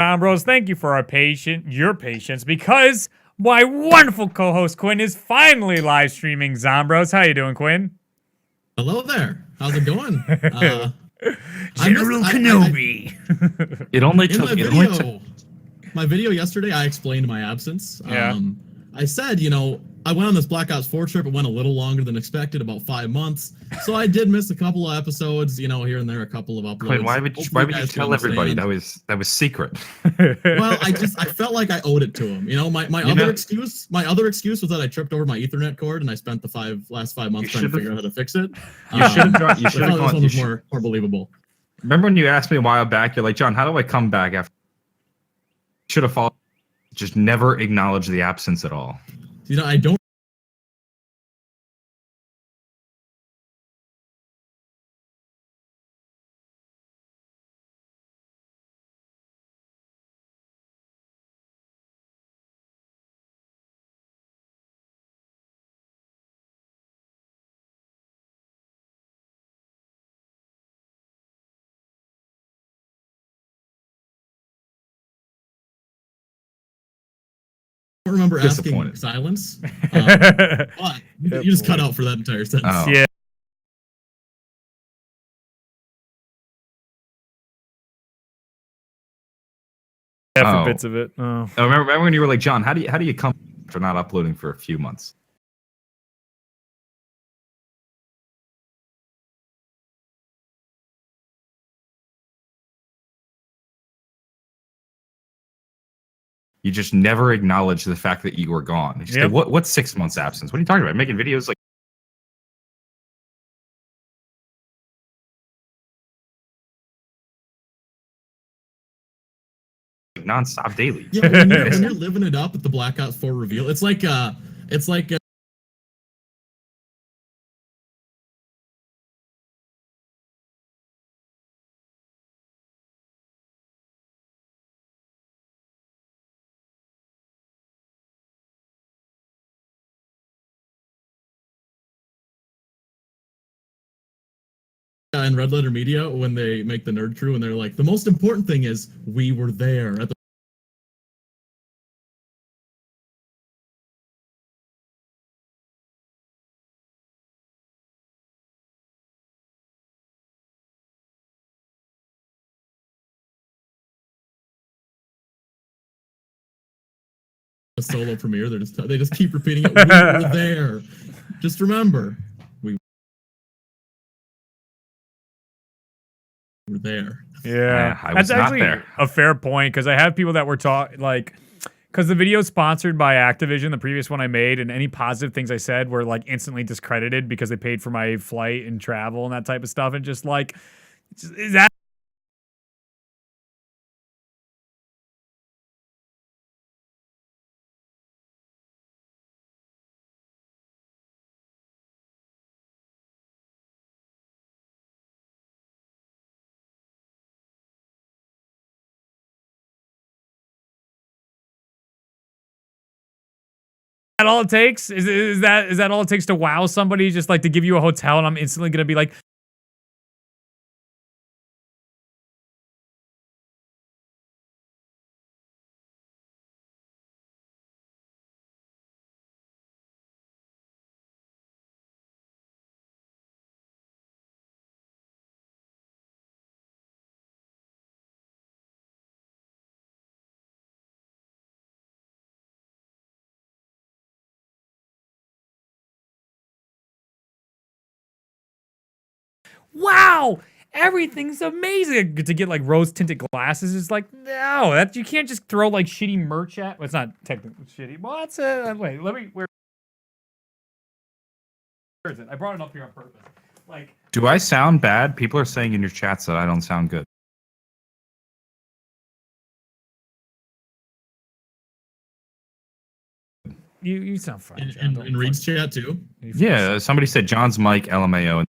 Zomroz, thank you for your patience, because my wonderful co-host Quinn is finally live streaming Zomroz. How you doing, Quinn? Hello there. How's it going? General Kenobi. It only took my video yesterday. I explained my absence. Yeah. I said, I went on this Black Ops 4 trip. It went a little longer than expected, about 5 months. So I did miss a couple of episodes, here and there, a couple of uploads. Quinn, why would you tell everybody that was secret? Well, I felt like I owed it to him. My other excuse was that I tripped over my Ethernet cord and I spent the last 5 months trying to figure out how to fix it. You should have this one was more believable. Remember when you asked me a while back, you're like, John, how do I come back after? Should have followed. Just never acknowledge the absence at all. I don't. I don't remember asking silence, but you just cut out for that entire sentence. Oh. Yeah. For bits of it. Oh. Remember when you were like, John, how do you come for not uploading for a few months? You just never acknowledge the fact that you were gone. You just say, what's 6 months absence? What are you talking about? Making videos like nonstop daily. Yeah, when you're living it up at the Black Ops 4 reveal, it's like in Red Letter Media when they make the Nerd Crew and they're like, the most important thing is we were there at the solo premiere. They just keep repeating it. We were there. Just remember, we were there. Yeah, I was that's actually not there. A fair point, because I have people that were because the video is sponsored by Activision, the previous one I made, and any positive things I said were like instantly discredited because they paid for my flight and travel and that type of stuff, and just like, is that? That all it takes? Is that all it takes to wow somebody? Just like to give you a hotel and I'm instantly gonna be like, wow, everything's amazing. To get like rose tinted glasses is like, no, that you can't just throw like shitty merch at. Well, it's not technically shitty. Well, that's wait, where is it? I brought it up here on purpose. Like, do I sound bad? People are saying in your chats that I don't sound good. You sound fine. In Reed's chat too. Yeah, somebody said John's mic LMAO.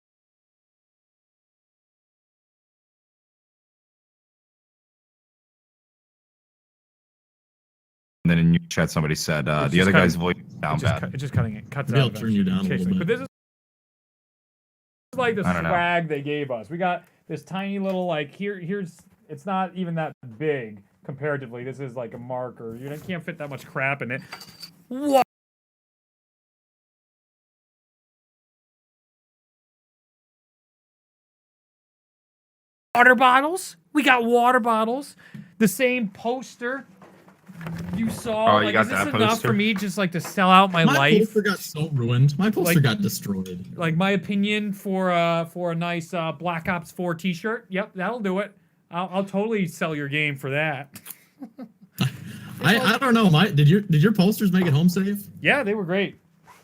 And then in your chat, somebody said the other guy's voice sound bad. It's just cutting it. Cuts Maybe out. I'll turn you down a little bit. But this is like the swag they gave us. We got this tiny little like here's. It's not even that big. comparatively. This is like a marker. You can't fit that much crap in it. What? Water bottles. We got water bottles. The same poster you saw. Oh, you got is this that enough poster? for me just like to sell out my My life? poster got so ruined. My poster Like- got destroyed. Like my opinion for a nice Black Ops 4 T-shirt. Yep, that'll do it. I'll totally sell your game for that. I don't know. Did your posters make it home safe? Yeah, they were great.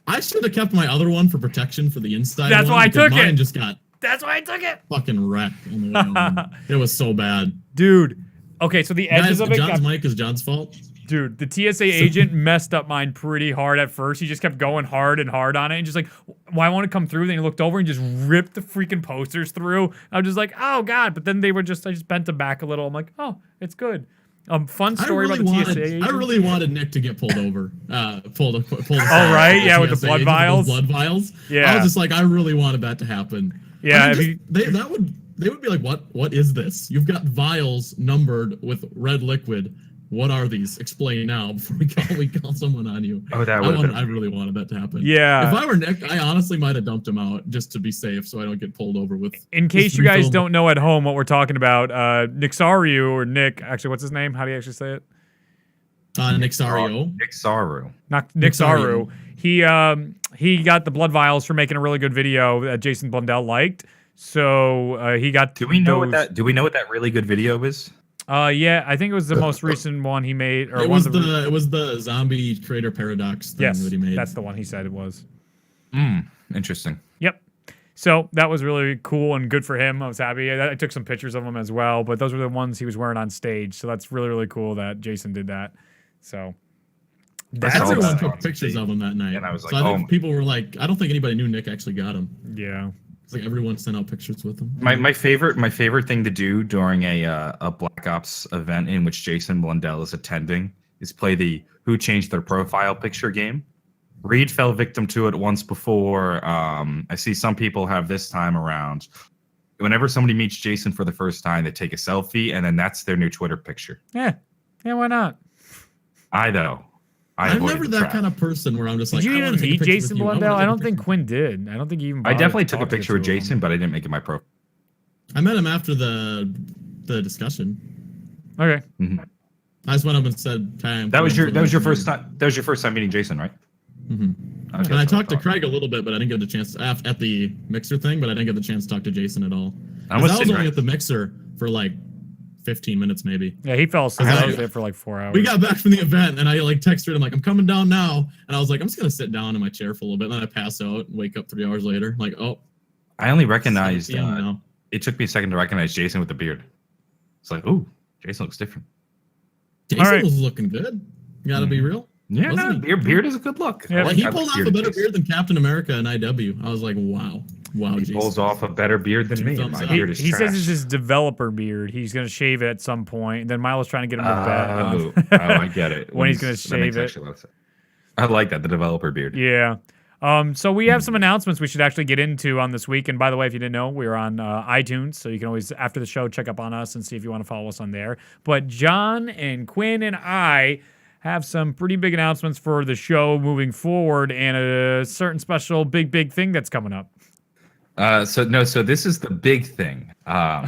I should have kept my other one for protection for the inside. That's one, why I because took it. Mine just got That's why I took it, fucking wrecked on the way home. It was so bad. dude. Okay, so the edges Guys, of it John's got mic is John's fault. Dude, the TSA agent messed up mine pretty hard at first. He just kept going hard and hard on it, and just like, why I want to come through? Then he looked over and just ripped the freaking posters through. I was just like, oh god! But then I just bent them back a little. I'm like, oh, it's good. Fun story about the TSA agent. I really wanted Nick to get pulled over. Pulled. Oh right, yeah, with the TSA blood agent, vials. Blood vials. Yeah. I was just like, I really wanted that to happen. Yeah, I mean, they would be like, what is this? You've got vials numbered with red liquid. What are these? Explain now before we call someone on you. Oh, that would. I really wanted that to happen. Yeah. If I were Nick, I honestly might have dumped him out just to be safe, so I don't get pulled over with. In case you guys don't know at home what we're talking about, Nixario or Nick, actually, what's his name? How do you actually say it? Nixario. Nick Saru. Not Nixaru. He got the blood vials for making a really good video that Jason Blundell liked. So he got. Do we know what that really good video is? Yeah, I think it was the most recent one he made. Or It one was of the, it was the zombie creator paradox thing yes, that he made. that's the one he said it was. Interesting. Yep. So that was really cool and good for him. I was happy. I took some pictures of him as well, but those were the ones he was wearing on stage. So that's really, really cool that Jason did that. So Everyone took pictures of him that night. And I was like, so I think people were like, I don't think anybody knew Nick actually got him. yeah. It's like everyone sent out pictures with him. My favorite thing to do during a Black Ops event in which Jason Blundell is attending is play the Who Changed Their Profile picture game. Reed fell victim to it once before. I see some people have this time around. Whenever somebody meets Jason for the first time, they take a selfie, and then that's their new Twitter picture. Yeah, why not? I'm never that kind of person where I'm just like, Did you I wanna even take a meet picture with Jason you. Blundell? I don't take a think picture. Quinn did. I don't think he even I definitely bothered took a talking picture to with him. Jason, but I didn't make it my profile. I met him after the discussion. Okay. Mm-hmm. I just went up and said, "Hi." That was your first time. That was your first time meeting Jason, right? Mm-hmm. Okay, And I so talked to Craig a little bit, but I didn't get the chance at the mixer thing. But I didn't get the chance to talk to Jason at all. I 'Cause was I was only sitting at the mixer for like 15 minutes, maybe. Yeah, he fell asleep. I was there for like 4 hours. We got back from the event, and I like texted him like, "I'm coming down now," and I was like, "I'm just gonna sit down in my chair for a little bit." And then I pass out and wake up 3 hours later. Like, oh, I only recognized. 7 p.m. now. It took me a second to recognize Jason with the beard. It's like, ooh, Jason looks different. Jason All right. was looking good. You gotta be real. Yeah, Wasn't no, he? beard is a good look. Yeah. Like, he I pulled like off a better Jason. beard than Captain America in IW. I was like, wow, He Jason. pulls off a better beard than Two me. and thumbs My up. beard is He trash. says it's his developer beard. He's gonna shave it at some point. And then Milo's trying to get him to bet. Oh, I get it. When he's gonna that makes shave it. actually a lot of sense. I like that, the developer beard. Yeah. So we have some announcements we should actually get into on this week. And by the way, if you didn't know, we're on iTunes, so you can always, after the show, check up on us and see if you want to follow us on there. But John and Quinn and I have some pretty big announcements for the show moving forward, and a certain special big thing that's coming up. So this is the big thing.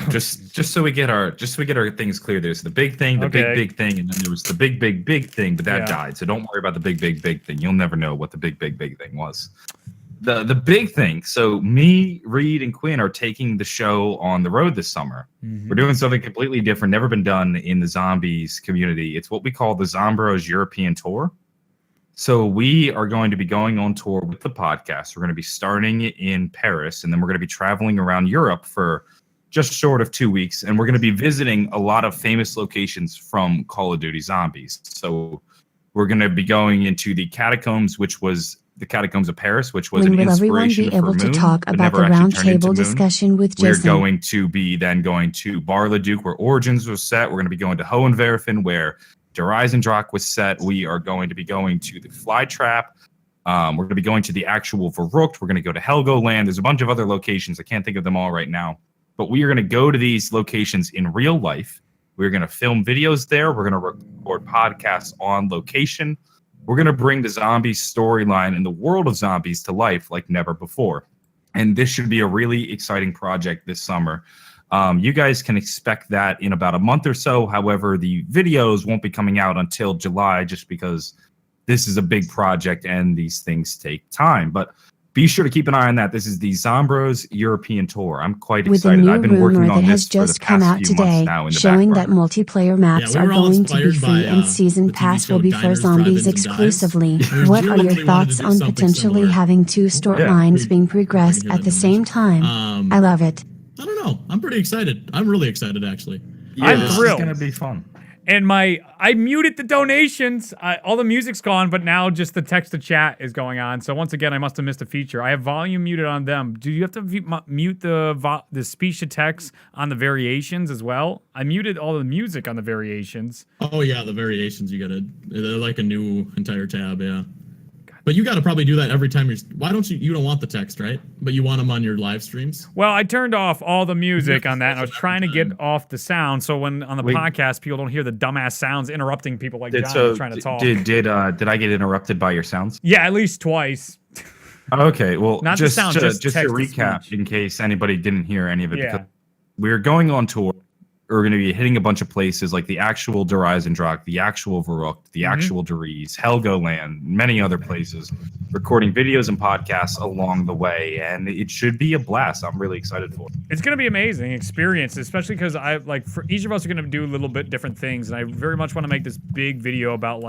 Just so we get our things clear. There's the big thing, the Okay. big thing, and then there was the big thing, but that Yeah. died. So don't worry about the big thing. You'll never know what the big thing was. The big thing. So me, Reed, and Quinn are taking the show on the road this summer. Mm-hmm. We're doing something completely different, never been done in the zombies community. It's what we call the Zomroz European Tour. So we are going to be going on tour with the podcast. We're going to be starting in Paris, and then we're going to be traveling around Europe for just short of 2 weeks. And we're going to be visiting a lot of famous locations from Call of Duty Zombies. So we're going to be going into the catacombs, which was the catacombs of Paris, which was When an will everyone inspiration be able for to Moon, talk but about never the actually turned into roundtable Moon. discussion with We're Jason? going to be then going to Bar-le-Duc, where Origins was set. We're going to be going to Hohenwerfen, where Der Eisendrache was set. We are going to be going to the Flytrap. We're going to be going to the actual Verrückt. We're going to go to Helgoland. There's a bunch of other locations. I can't think of them all right now. But we are going to go to these locations in real life. We're going to film videos there. We're going to record podcasts on location. We're going to bring the zombies storyline in the world of zombies to life like never before. And this should be a really exciting project this summer. You guys can expect that in about a month or so. However, the videos won't be coming out until July just because this is a big project and these things take time. But be sure to keep an eye on that. This is the Zomroz European Tour. I'm quite excited. I've been working on this for the past few months now in the showing that background. multiplayer maps are going to be free and season pass will be for zombies exclusively. What are your thoughts on potentially having two storylines being progressed at the same time? I love it. I don't know. I'm pretty excited. I'm really excited, actually. Yeah, I'm this thrilled. is going to be fun. And I muted the donations. All the music's gone, but now just the text to chat is going on. So once again, I must have missed a feature. I have volume muted on them. Do you have to mute the speech to text on the variations as well? I muted all the music on the variations. Oh yeah, the variations. They're like a new entire tab. Yeah. But you got to probably do that every time why don't you don't want the text, right? But you want them on your live streams? Well, I turned off all the music on that, and I was trying to get off the sound, so when on the podcast, people don't hear the dumbass sounds interrupting people like John trying to talk. Did I get interrupted by your sounds? Yeah, at least twice. Okay, well, Not just the sound, to just recap, speech. in case anybody didn't hear any of it, Yeah. because we're going on tour. We're going to be hitting a bunch of places like the actual Der Eisendrache, the actual Verrückt, the actual Dries, Helgoland, many other places, recording videos and podcasts along the way, and it should be a blast. I'm really excited for it. It's going to be amazing experience, especially because for each of us are going to do a little bit different things, and I very much want to make this big video about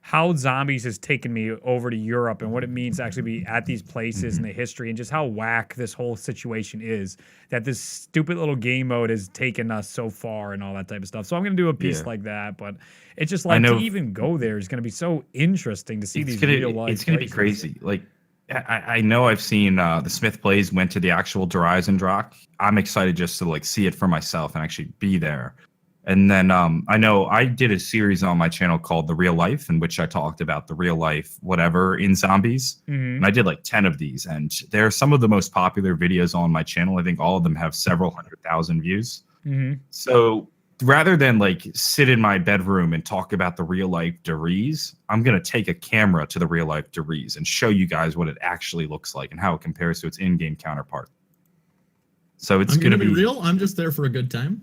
how zombies has taken me over to Europe and what it means to actually be at these places and the history and just how whack this whole situation is, that this stupid little game mode has taken us so far and all that type of stuff. So I'm going to do a piece like that, but it's just to even go there is going to be so interesting to see these real life It's going to be crazy. Like, I know I've seen the Smith Plays went to the actual Der Eisendrache. I'm excited just to see it for myself and actually be there. And then I know I did a series on my channel called The Real Life, in which I talked about the real life whatever in zombies. And I did 10 of these. And they're some of the most popular videos on my channel. I think all of them have several 100,000 views. So rather than sit in my bedroom and talk about the real life Dries, I'm going to take a camera to the real life Dries and show you guys what it actually looks like and how it compares to its in-game counterpart. So it's going to be real. I'm just there for a good time.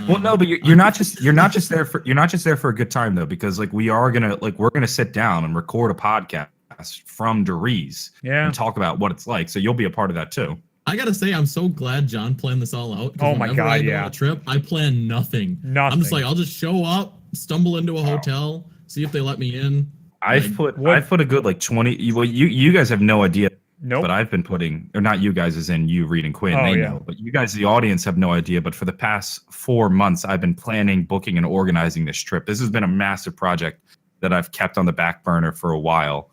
Well, no, but you're not just there for a good time though, because we're gonna sit down and record a podcast from Dries and talk about what it's like. So you'll be a part of that too. I gotta say, I'm so glad John planned this all out. Oh my God, on a trip, I plan nothing. I'm just I'll just show up, stumble into a hotel, see if they let me in. I've put a good 20. Well, you guys have no idea. Nope. But I've been putting, or not you guys as in you, Reed and Quinn, they know. But you guys, the audience, have no idea. But for the past 4 months, I've been planning, booking, and organizing this trip. This has been a massive project that I've kept on the back burner for a while.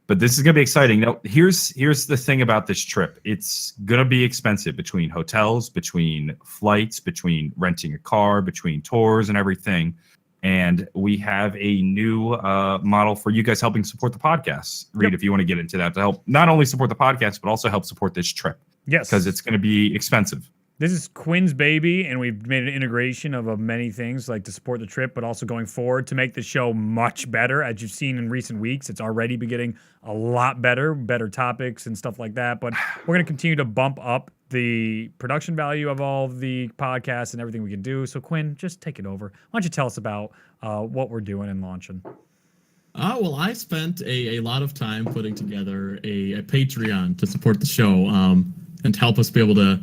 But this is going to be exciting. Now, here's the thing about this trip. It's going to be expensive between hotels, between flights, between renting a car, between tours and everything. And we have a new model for you guys helping support the podcast. Reed, if you want to get into that to help not only support the podcast, but also help support this trip. Yes. Because it's going to be expensive. This is Quinn's baby, and we've made an integration of many things to support the trip, but also going forward to make the show much better. As you've seen in recent weeks, it's already been getting a lot better topics and stuff like that. But we're going to continue to bump up the production value of all of the podcasts and everything we can do. So Quinn, just take it over. Why don't you tell us about what we're doing and launching? Well, I spent a lot of time putting together a Patreon to support the show and help us be able to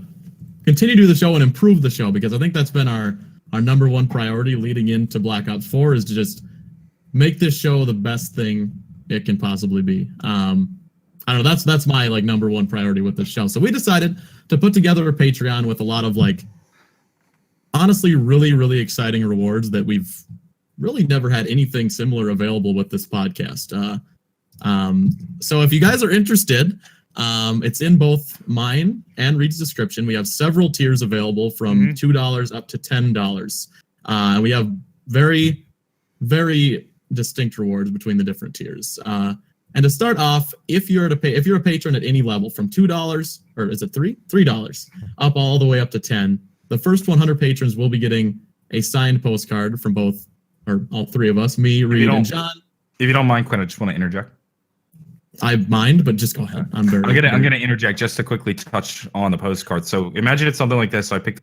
continue to do the show and improve the show, because I think that's been our number one priority leading into Black Ops 4 is to just make this show the best thing it can possibly be. I don't know, that's my number one priority with this show. So we decided to put together a Patreon with a lot of honestly really, really exciting rewards that we've really never had anything similar available with this podcast. So if you guys are interested, it's in both mine and Reed's description. We have several tiers available from $2 up to $10. And we have very, very distinct rewards between the different tiers. And to start off, if you're a patron at any level from $2, or is it $3? $3 up all the way up to 10. The first 100 patrons will be getting a signed postcard from both, or all three of us, me, Reed, and John. If you don't mind, Quinn, I just want to interject. I mind, but just go ahead. I'm gonna interject just to quickly touch on the postcard. So imagine it's something like this. So I picked.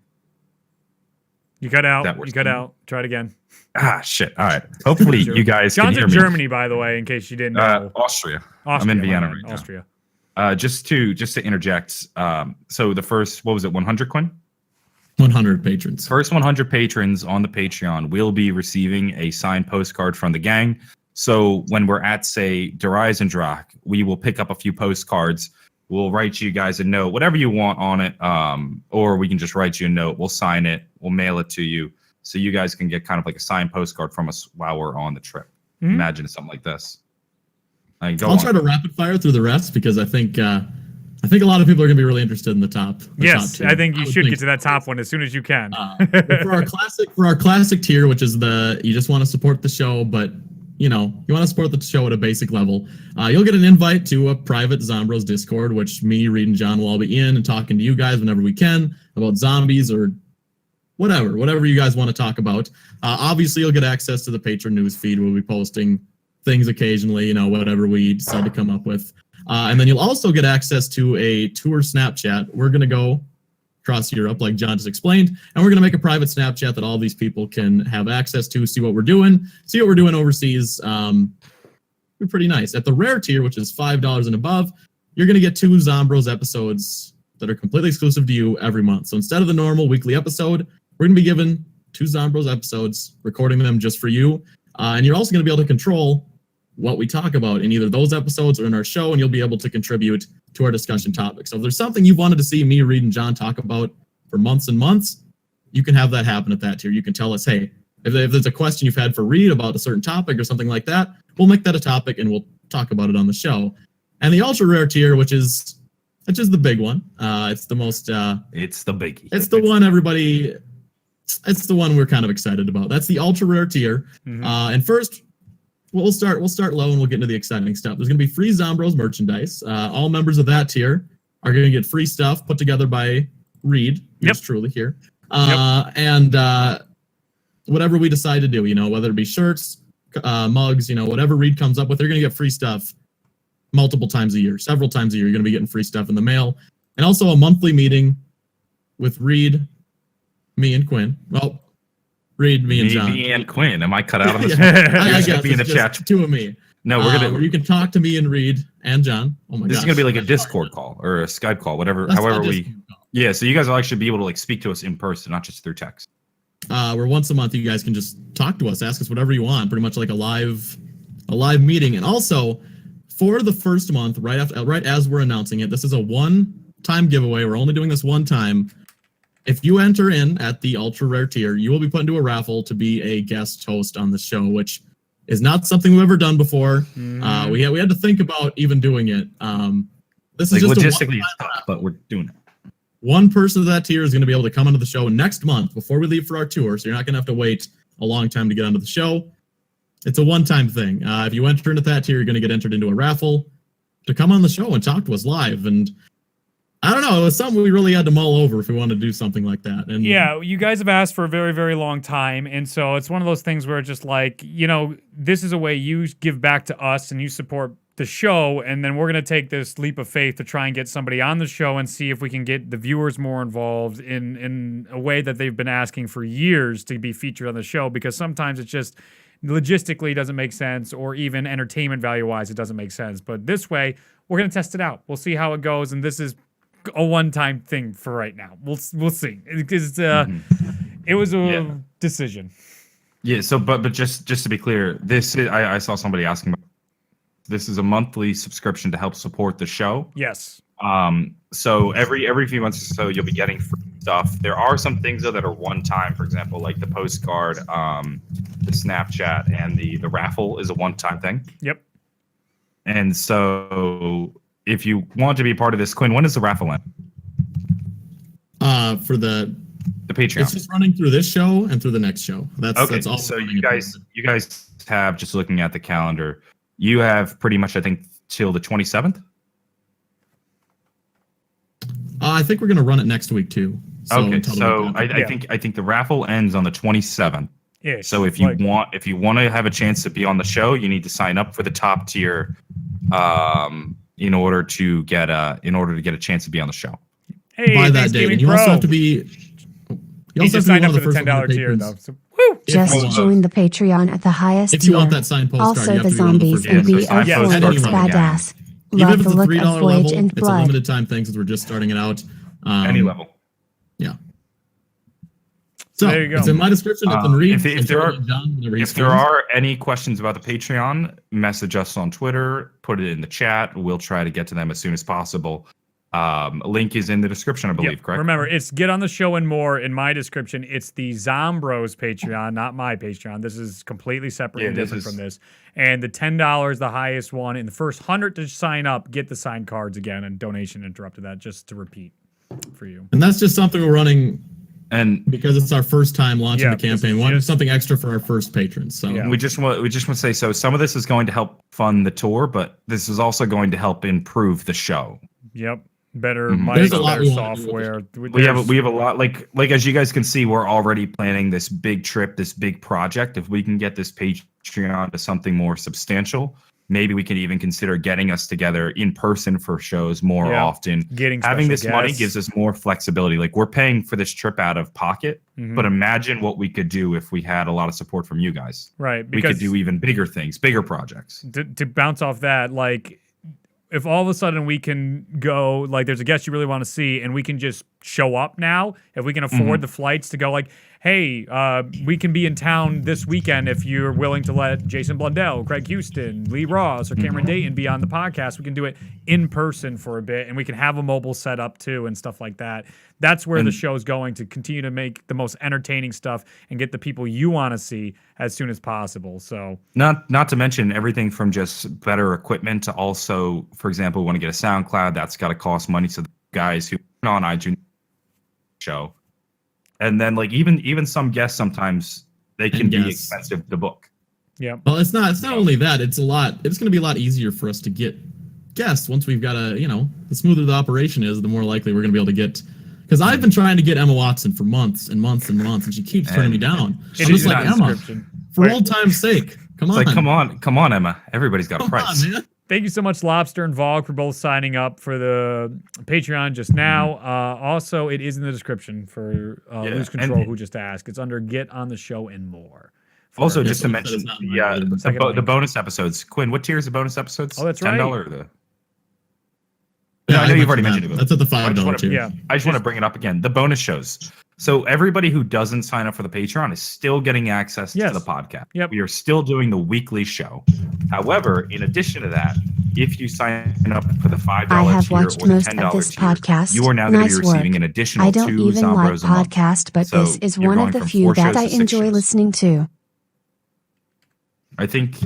You cut out. You cut out. Try it again. Ah, shit. All right. Hopefully you guys John's can hear in me. Germany, by the way, in case you didn't know. Austria. I'm in Vienna right now. Austria. Just to interject. So the first, what was it? 100, Quinn? 100 patrons. First 100 patrons on the Patreon will be receiving a signed postcard from the gang. So when we're at, say, Der Eisendrach, we will pick up a few postcards. We'll write you guys a note, whatever you want on it, or we can just write you a note. We'll sign it. We'll mail it to you, so you guys can get kind of like a signed postcard from us while we're on the trip. Mm-hmm. Imagine something like this. I'll try to rapid fire through the rest because I think a lot of people are going to be really interested in the top. Yes, top I think you should get to that top one as soon as you can. For our classic tier, which is you just want to support the show, but you want to support the show at a basic level, you'll get an invite to a private Zomroz Discord, which me, Reed, and John will all be in and talking to you guys whenever we can about zombies or whatever you guys want to talk about. Obviously, you'll get access to the patron news feed. We'll be posting things occasionally, whatever we decide to come up with. And then you'll also get access to a tour Snapchat. We're going to go across Europe, like John just explained, and we're going to make a private Snapchat that all these people can have access to, see what we're doing overseas. Be pretty nice. At the rare tier, which is $5 and above, you're going to get 2 Zomroz episodes that are completely exclusive to you every month. So instead of the normal weekly episode, we're going to be given 2 Zomroz episodes, recording them just for you. And you're also going to be able to control what we talk about in either those episodes or in our show, and you'll be able to contribute to our discussion topic. So if there's something you've wanted to see me, Reed, and John talk about for months and months, you can have that happen at that tier. You can tell us, hey, if there's a question you've had for Reed about a certain topic or something like that, we'll make that a topic and we'll talk about it on the show. And the ultra rare tier, which is the big one. It's the most. It's the biggie. It's the one everybody. It's the one we're kind of excited about. That's the ultra rare tier. Mm-hmm. And first, we'll start low and we'll get into the exciting stuff. There's going to be free Zomroz merchandise. All members of that tier are going to get free stuff put together by Reed, who's truly here. And whatever we decide to do, whether it be shirts, mugs, whatever Reed comes up with, they're going to get free stuff multiple times a year, several times a year. You're going to be getting free stuff in the mail. And also a monthly meeting with Reed, me, and Quinn. Well, Reed, me, and John. Me and Quinn. Am I cut out of this? I guess be in the chat. 2 of me. No, we're gonna. Where you can talk to me and Reed and John. Oh my god. This is gonna be like a Discord call or a Skype call, whatever. However we. Yeah, so you guys will actually be able to speak to us in person, not just through text. Where once a month you guys can just talk to us, ask us whatever you want, pretty much like a live meeting. And also, for the first month, right as we're announcing it, this is a one-time giveaway. We're only doing this one time. If you enter in at the ultra rare tier, you will be put into a raffle to be a guest host on the show, which is not something we've ever done before. Mm-hmm. We had to think about even doing it. This is just logistically tough, but we're doing it. One person of that tier is going to be able to come onto the show next month before we leave for our tour, so you're not going to have to wait a long time to get onto the show. It's a one-time thing. If you enter into that tier, you're going to get entered into a raffle to come on the show and talk to us live. And I don't know, it was something we really had to mull over if we wanted to do something like that. And yeah, you guys have asked for a very, very long time. And so it's one of those things where it's just like, this is a way you give back to us and you support the show, and then we're going to take this leap of faith to try and get somebody on the show and see if we can get the viewers more involved in a way that they've been asking for years to be featured on the show, because sometimes it's just logistically doesn't make sense, or even entertainment value-wise it doesn't make sense. But this way, we're going to test it out. We'll see how it goes, and this is a one-time thing for right now. We'll see. Because it was a decision. Yeah, so but just to be clear, this is I saw somebody asking about this is a monthly subscription to help support the show. Yes. So every few months or so you'll be getting free stuff. There are some things though that are one time, for example, like the postcard, the Snapchat, and the raffle is a one-time thing. Yep. And so if you want to be part of this, Quinn, when is the raffle end? For the Patreon. It's just running through this show and through the next show. That's all. So you guys have, just looking at the calendar, you have pretty much, I think, till the 27th. I think we're going to run it next week too. Okay, so I think the raffle ends on the 27th. Ish. So if you want to have a chance to be on the show, you need to sign up for the top tier, in order to get a chance to be on the show. Hey, by that date, and you also have to be. You also have to sign up be for the $10 tier though. So, just join the Patreon at the highest if you want tier. that signed postcard, Also, you have the to be one of the zombies first and ones. be our Florence badass. Even Love if the it's a look $3 of Voyage level, and it's a Blood. limited time thing since we're just starting it out. Any level. Yeah. So there you go. it's in my description. It's in Reed. If there are any questions about the Patreon, message us on Twitter. Put it in the chat. We'll try to get to them as soon as possible. Link is in the description, I believe, correct? Remember, it's Get on the Show and More in my description. It's the Zomroz Patreon, not my Patreon. This is completely separate and different from this. And the $10, the highest one, and the first 100 to sign up, get the signed cards again, and donation interrupted that, just to repeat for you. And that's just something we're running, and because it's our first time launching the campaign. We want something extra for our first patrons. So we just want to say, so some of this is going to help fund the tour, but this is also going to help improve the show. Yep. Better mic, better software. We have a lot, like as you guys can see, we're already planning this big trip, this big project. If we can get this Patreon to something more substantial, maybe we can even consider getting us together in person for shows more often. Having this money gives us more flexibility. Like, we're paying for this trip out of pocket, but imagine what we could do if we had a lot of support from you guys. Right. We could do even bigger things, bigger projects. To bounce off that, like, if all of a sudden we can go, like, there's a guest you really want to see, and we can just show up now, if we can afford the flights to go, like, hey, we can be in town this weekend if you're willing to let Jason Blundell, Craig Houston, Lee Ross, or Cameron Dayton be on the podcast. We can do it in person for a bit, and we can have a mobile setup too and stuff like that. That's where the show's going, to continue to make the most entertaining stuff and get the people you want to see as soon as possible. So not to mention everything from just better equipment to also, for example, want to get a SoundCloud, that's got to cost money. So the guys who are on iTunes show, and then like even some guests, sometimes they can be expensive to book. Yeah. Well, it's not only that. It's going to be a lot easier for us to get guests once we've got the smoother the operation is, the more likely we're going to be able to get. Because I've been trying to get Emma Watson for months and months and months, and she keeps turning me down. I'm just like, Emma, for old time's sake, come on. Like, come on, Emma. Everybody's got a price. Man. Thank you so much, Lobster and Vogue, for both signing up for the Patreon just now. Also, it is in the description for Lose Control, who just asked. It's under Get on the Show and More. Also, just to mention, the bonus episodes. Quinn, what tier is the bonus episodes? Oh, that's right. $10 or the... No, I know you've already mentioned it. That's at the $5 tier. Yeah. I just want to bring it up again. The bonus shows. So everybody who doesn't sign up for the Patreon is still getting access to the podcast. Yep. We are still doing the weekly show. However, in addition to that, if you sign up for the $5 I have tier watched or the most $10 of this tier, podcast. you are now going to Nice be receiving work. an additional I don't 2 even like Zomroz a month. podcast, but So this is you're one of going the from few 4 that shows I to 6 enjoy shows. listening to. I think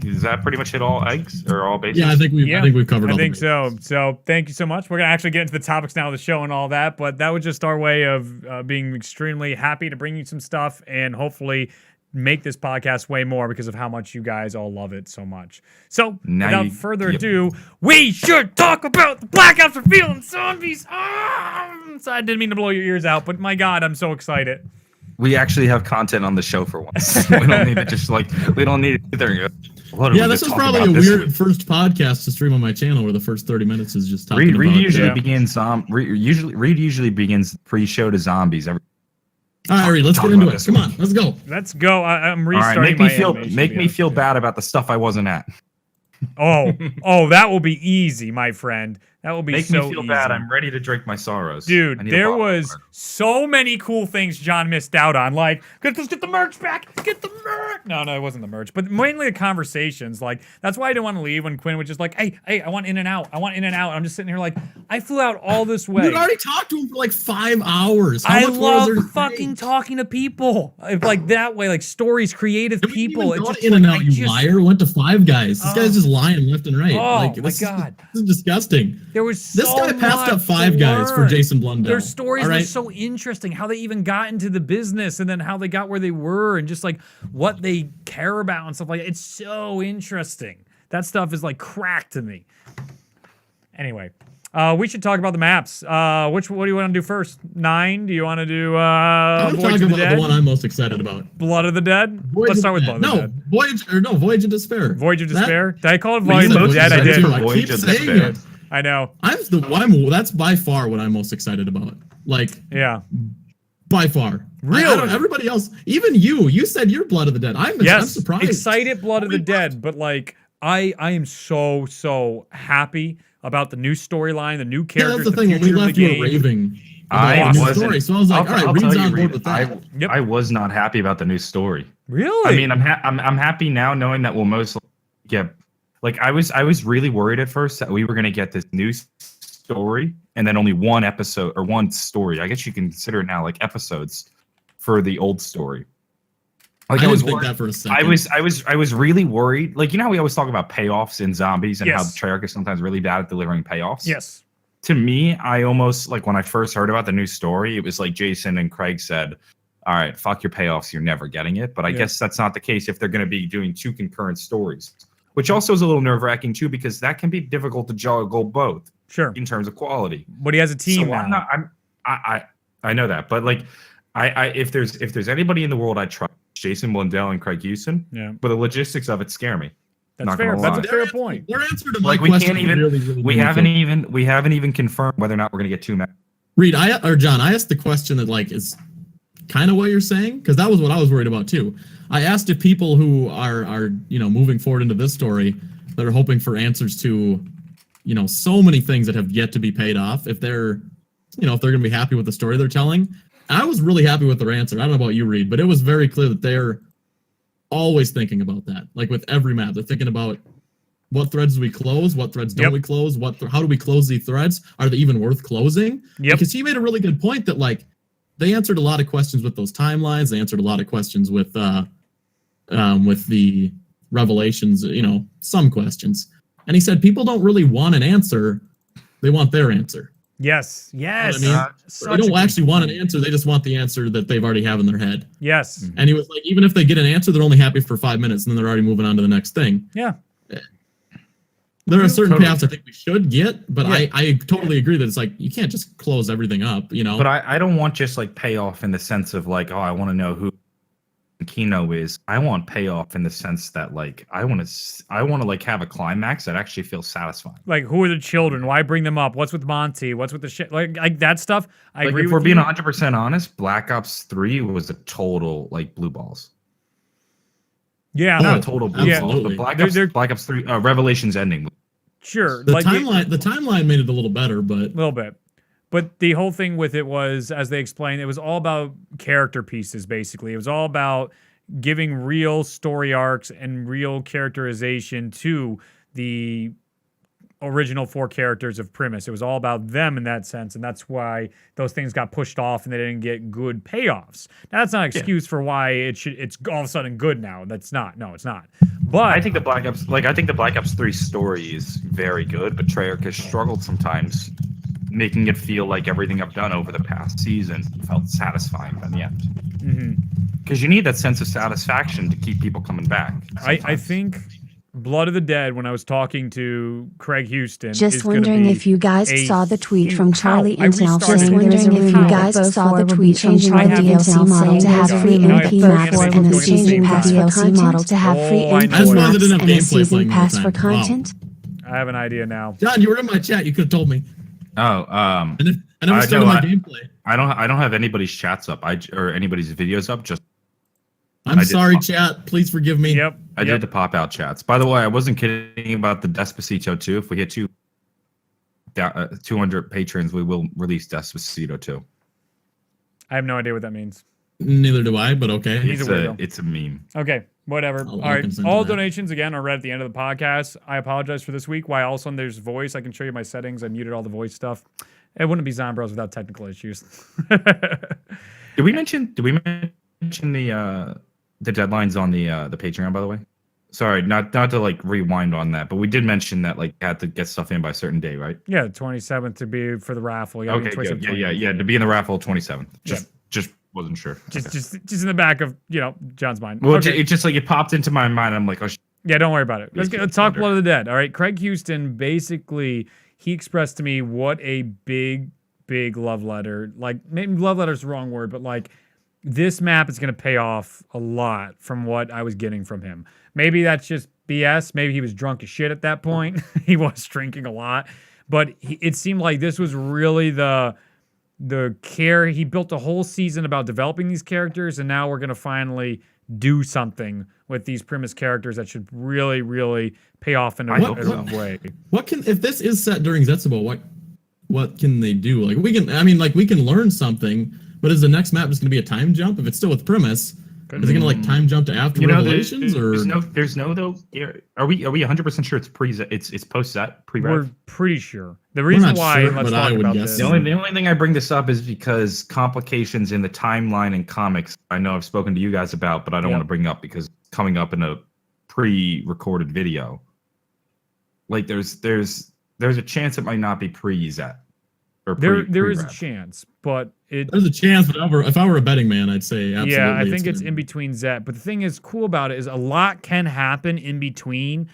is that pretty much hit all eggs or all bases? Yeah, I think we've covered all I think the so. So thank you so much. We're going to actually get into the topics now of the show and all that, but that was just our way of being extremely happy to bring you some stuff and hopefully make this podcast way more because of how much you guys all love it so much. So without further ado, we should talk about the Black Ops Reveal and Zombies. So I didn't mean to blow your ears out, but my God, I'm so excited. We actually have content on the show for once. We don't need to just we don't need to there. This is probably a weird first podcast to stream on my channel where the first 30 minutes is just talking about. Reed usually begins pre-show to zombies. All right, Reed, let's get into it. Come on, let's go. Let's go. I'm restarting make me feel bad about the stuff I wasn't at. Oh, that will be easy, my friend. That will be Make so me feel easy. bad. I'm ready to drink my sorrows. Dude, there was so many cool things John missed out on. Like, let's get the merch back. Get the merch. No, it wasn't the merch. But mainly the conversations. Like, that's why I didn't want to leave when Quinn was just like, hey, I want In and Out. I want In and Out. I'm just sitting here like, I flew out all this way. You'd already talked to him for like 5 hours. I love fucking talking to people. Like, that way, like, stories, creative people. It's just In and Out, you liar. Went to Five Guys. This guy's just lying left and right. Oh, like, my God. This is disgusting. There was this guy passed up Five Guys for Jason Blundell. Their stories were so interesting, how they even got into the business and then how they got where they were and just like what they care about and stuff like that. It's so interesting. That stuff is like crack to me. Anyway, We should talk about the maps. What do you want to do first? 9? Do you want to do I want to talk about the one I'm most excited about. Blood of the Dead? Let's start with Blood of the Dead. Voyage of Despair. Voyage of Despair? Did I call it Voyage of the Dead? I did. I keep saying it. I know. That's by far what I'm most excited about. Like, yeah, by far. Really? Everybody else, even you said you're Blood of the Dead. I'm surprised. Excited Blood of the Dead, but like, I am so happy about the new storyline, the new characters. That's the thing. When we left, you were raving. I wasn't. Story, so I was like, all right, Reed's on board with that. I was not happy about the new story. Really? I mean, I'm happy now knowing that we'll most get. Like I was really worried at first that we were going to get this new story and then only one episode or one story. I guess you can consider it now like episodes for the old story. Like I didn't think that for a second. I was really worried. Like, you know how we always talk about payoffs in zombies and how Treyarch is sometimes really bad at delivering payoffs? Yes. To me, I almost, like, when I first heard about the new story, it was like Jason and Craig said, all right, fuck your payoffs, you're never getting it. But I guess that's not the case if they're going to be doing 2 concurrent stories, which also is a little nerve-wracking, too, because that can be difficult to juggle both. Sure. In terms of quality. But he has a team so now. I know that. But, like, if there's anybody in the world I trust, Jason Blundell and Craig Houston. Yeah. But the logistics of it scare me. That's fair. That's a fair point. Their answer to my question we haven't even confirmed whether or not we're going to get 2 maps. Reed, John, I asked the question that like is kind of what you're saying, because that was what I was worried about too. I asked if people who are moving forward into this story that are hoping for answers to so many things that have yet to be paid off, if they're going to be happy with the story they're telling. I was really happy with their answer. I don't know about you, Reed, but it was very clear that they're always thinking about that. Like with every map, they're thinking about what threads do we close, what threads don't we close, how do we close these threads? Are they even worth closing? Because he made a really good point that like they answered a lot of questions with those timelines. They answered a lot of questions with the revelations. Some questions, and he said people don't really want an answer; they want their answer. Yes. You know what I mean? They don't actually want an answer. They just want the answer that they've already have in their head. Yes. And he was like, even if they get an answer, they're only happy for 5 minutes, and then they're already moving on to the next thing. Yeah. There are certain payoffs I think we should get, but I totally agree that it's like, you can't just close everything up, But I don't want just like payoff in the sense of like, oh, I want to know who Kino is. I want payoff in the sense that like I want to like have a climax that actually feels satisfying. Like, who are the children? Why bring them up? What's with Monty? What's with the shit? Like that stuff. I agree. If we're being 100% honest, Black Ops 3 was a total like blue balls. Yeah, not a total blue balls. But Black Ops 3 Revelations ending. Sure, the timeline made it a little better, but a little bit. But the whole thing with it was, as they explained, it was all about character pieces, basically. It was all about giving real story arcs and real characterization to the original 4 characters of Primus. It was all about them in that sense, and that's why those things got pushed off and they didn't get good payoffs. Now, that's not an excuse for why it's all of a sudden good now. That's not. No, it's not. But I think the Black Ops 3 story is very good, but Treyarch has struggled sometimes making it feel like everything I've done over the past season felt satisfying by the end. Because you need that sense of satisfaction to keep people coming back. I think Blood of the Dead, when I was talking to Craig Houston, just wondering if you guys saw the tweet from Charlie Intel saying there's a room. You guys saw the tweet from Charlie Intel model to have free MP maps and a season pass for content to have free MP maps and a season pass for content. I have an idea now. John, you were in my chat. You could have told me. Oh, and I was starting my gameplay. I don't have anybody's chats up. Or anybody's videos up. I'm sorry, chat. Please forgive me. Yep. I did the pop out chats. By the way, I wasn't kidding about the Despacito 2. If we hit 200 patrons, we will release Despacito 2. I have no idea what that means. Neither do I, but okay. It's a meme. Okay, whatever. All right. All donations, again, are read at the end of the podcast. I apologize for this week. Why all of a sudden there's voice. I can show you my settings. I muted all the voice stuff. It wouldn't be Zomroz without technical issues. Did we mention the deadlines on the Patreon, by the way? Sorry, not to like rewind on that, but we did mention that like had to get stuff in by a certain day, right? Yeah, 27th to be for the raffle. Okay, good. Yeah, to be in the raffle 27th. Just wasn't sure. Just in the back of John's mind. Well, it's just like it popped into my mind. I'm like, oh. Yeah, don't worry about it. Let's talk Blood of the Dead. All right, Craig Houston basically he expressed to me what a big love letter. Like, maybe love letter is the wrong word, but like this map is going to pay off a lot from what I was getting from him. Maybe that's just BS. Maybe he was drunk as shit at that point. He was drinking a lot, but it seemed like this was really the care. He built a whole season about developing these characters, and now we're going to finally do something with these Primus characters that should really, really pay off in a way. What can, if this is set during Zetsubo, what can they do? Like, we can learn something, but is the next map just going to be a time jump? If it's still with Primus, is it going to like time jump to after Revelations? There's no though. Are we 100% sure it's post set pre-rev? We're pretty sure. The reason why, let's talk about this. The only thing I bring this up is because complications in the timeline and comics, I know I've spoken to you guys about, but I don't want to bring up because coming up in a pre-recorded video. Like there's a chance it might not be pre-Zet. There is a chance, but there's a chance. But if I were a betting man, I'd say absolutely. Yeah, I think it's in between Zet. But the thing is cool about it is a lot can happen in between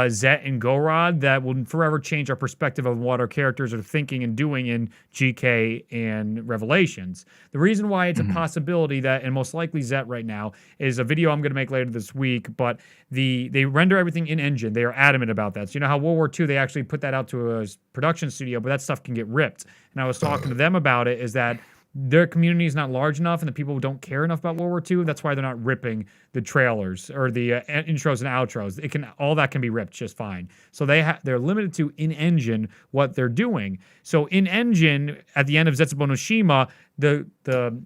Zet and Gorod that will forever change our perspective of what our characters are thinking and doing in GK and Revelations. The reason why it's a possibility that, and most likely Zet right now, is a video I'm going to make later this week, but they render everything in engine. They are adamant about that. So you know how World War II, they actually put that out to a production studio, but that stuff can get ripped. And I was talking to them about it, is that their community is not large enough and the people don't care enough about World War II. That's why they're not ripping the trailers or the intros and outros. All that can be ripped just fine. So they're limited to in-engine what they're doing. So in-engine, at the end of Zetsubo no Shima, the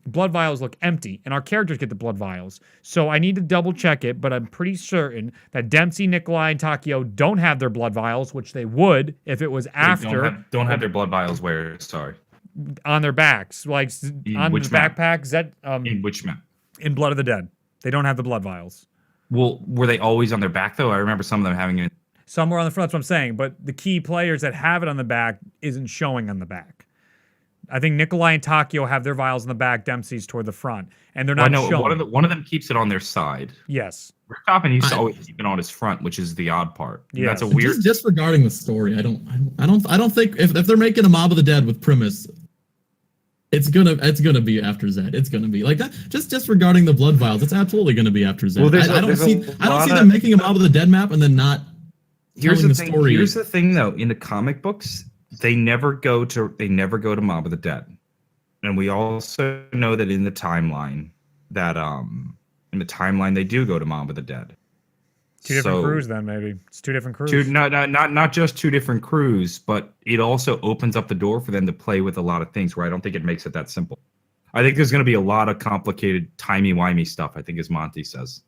blood vials look empty and our characters get the blood vials. So I need to double check it, but I'm pretty certain that Dempsey, Nikolai, and Takio don't have their blood vials, which they would if it was after. Don't have their blood vials where? Sorry. On their backs, like on the backpack. In which map? In Blood of the Dead. They don't have the blood vials. Well, were they always on their back though? I remember some of them having it. Somewhere on the front. That's what I'm saying. But the key players that have it on the back isn't showing on the back. I think Nikolai and Takio have their vials on the back. Dempsey's toward the front, and they're not showing. One of them keeps it on their side. Yes. Richthofen used to always keep it on his front, which is the odd part. Yeah, that's a weird. Just disregarding the story, I don't think if they're making a Mob of the Dead with Primus, it's gonna be after Zed. It's gonna be like that. Just regarding the blood vials, it's absolutely gonna be after Zed. Well, I don't see them making a Mob of the Dead map and then not telling the story. Here's the thing, though. In the comic books, they never go to Mob of the Dead, and we also know that in the timeline they do go to Mob of the Dead. Two different crews, then maybe it's two different crews. Not just two different crews, but it also opens up the door for them to play with a lot of things. Where I don't think it makes it that simple. I think there's going to be a lot of complicated timey-wimey stuff. I think, as Monty says,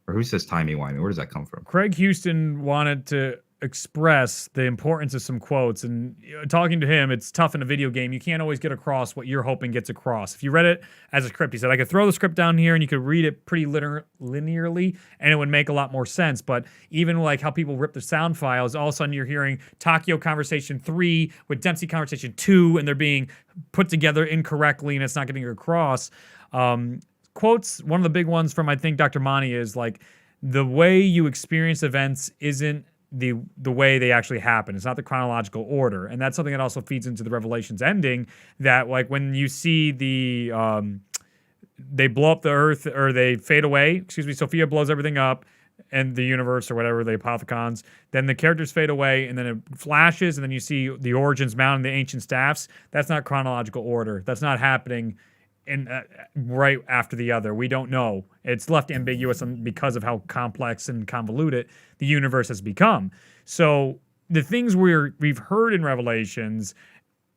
or who says timey-wimey? Where does that come from? Craig Houston wanted to express the importance of some quotes, and talking to him, it's tough in a video game. You can't always get across what you're hoping gets across. If you read it as a script, he said, I could throw the script down here and you could read it pretty linearly and it would make a lot more sense. But even like how people rip the sound files, all of a sudden you're hearing Takio conversation 3 with Dempsey conversation 2, and they're being put together incorrectly and it's not getting across. Quotes, one of the big ones from, I think, Dr. Mani is like, the way you experience events isn't the way they actually happen. It's not the chronological order. And that's something that also feeds into the Revelations ending, that like when you see they blow up the earth, or they fade away, Sophia blows everything up and the universe or whatever, the Apothicons, then the characters fade away and then it flashes and then you see the origins mounting the ancient staffs. That's not chronological order. That's not happening in right after the other. We don't know. It's left ambiguous because of how complex and convoluted the universe has become. So the things we've heard in Revelations,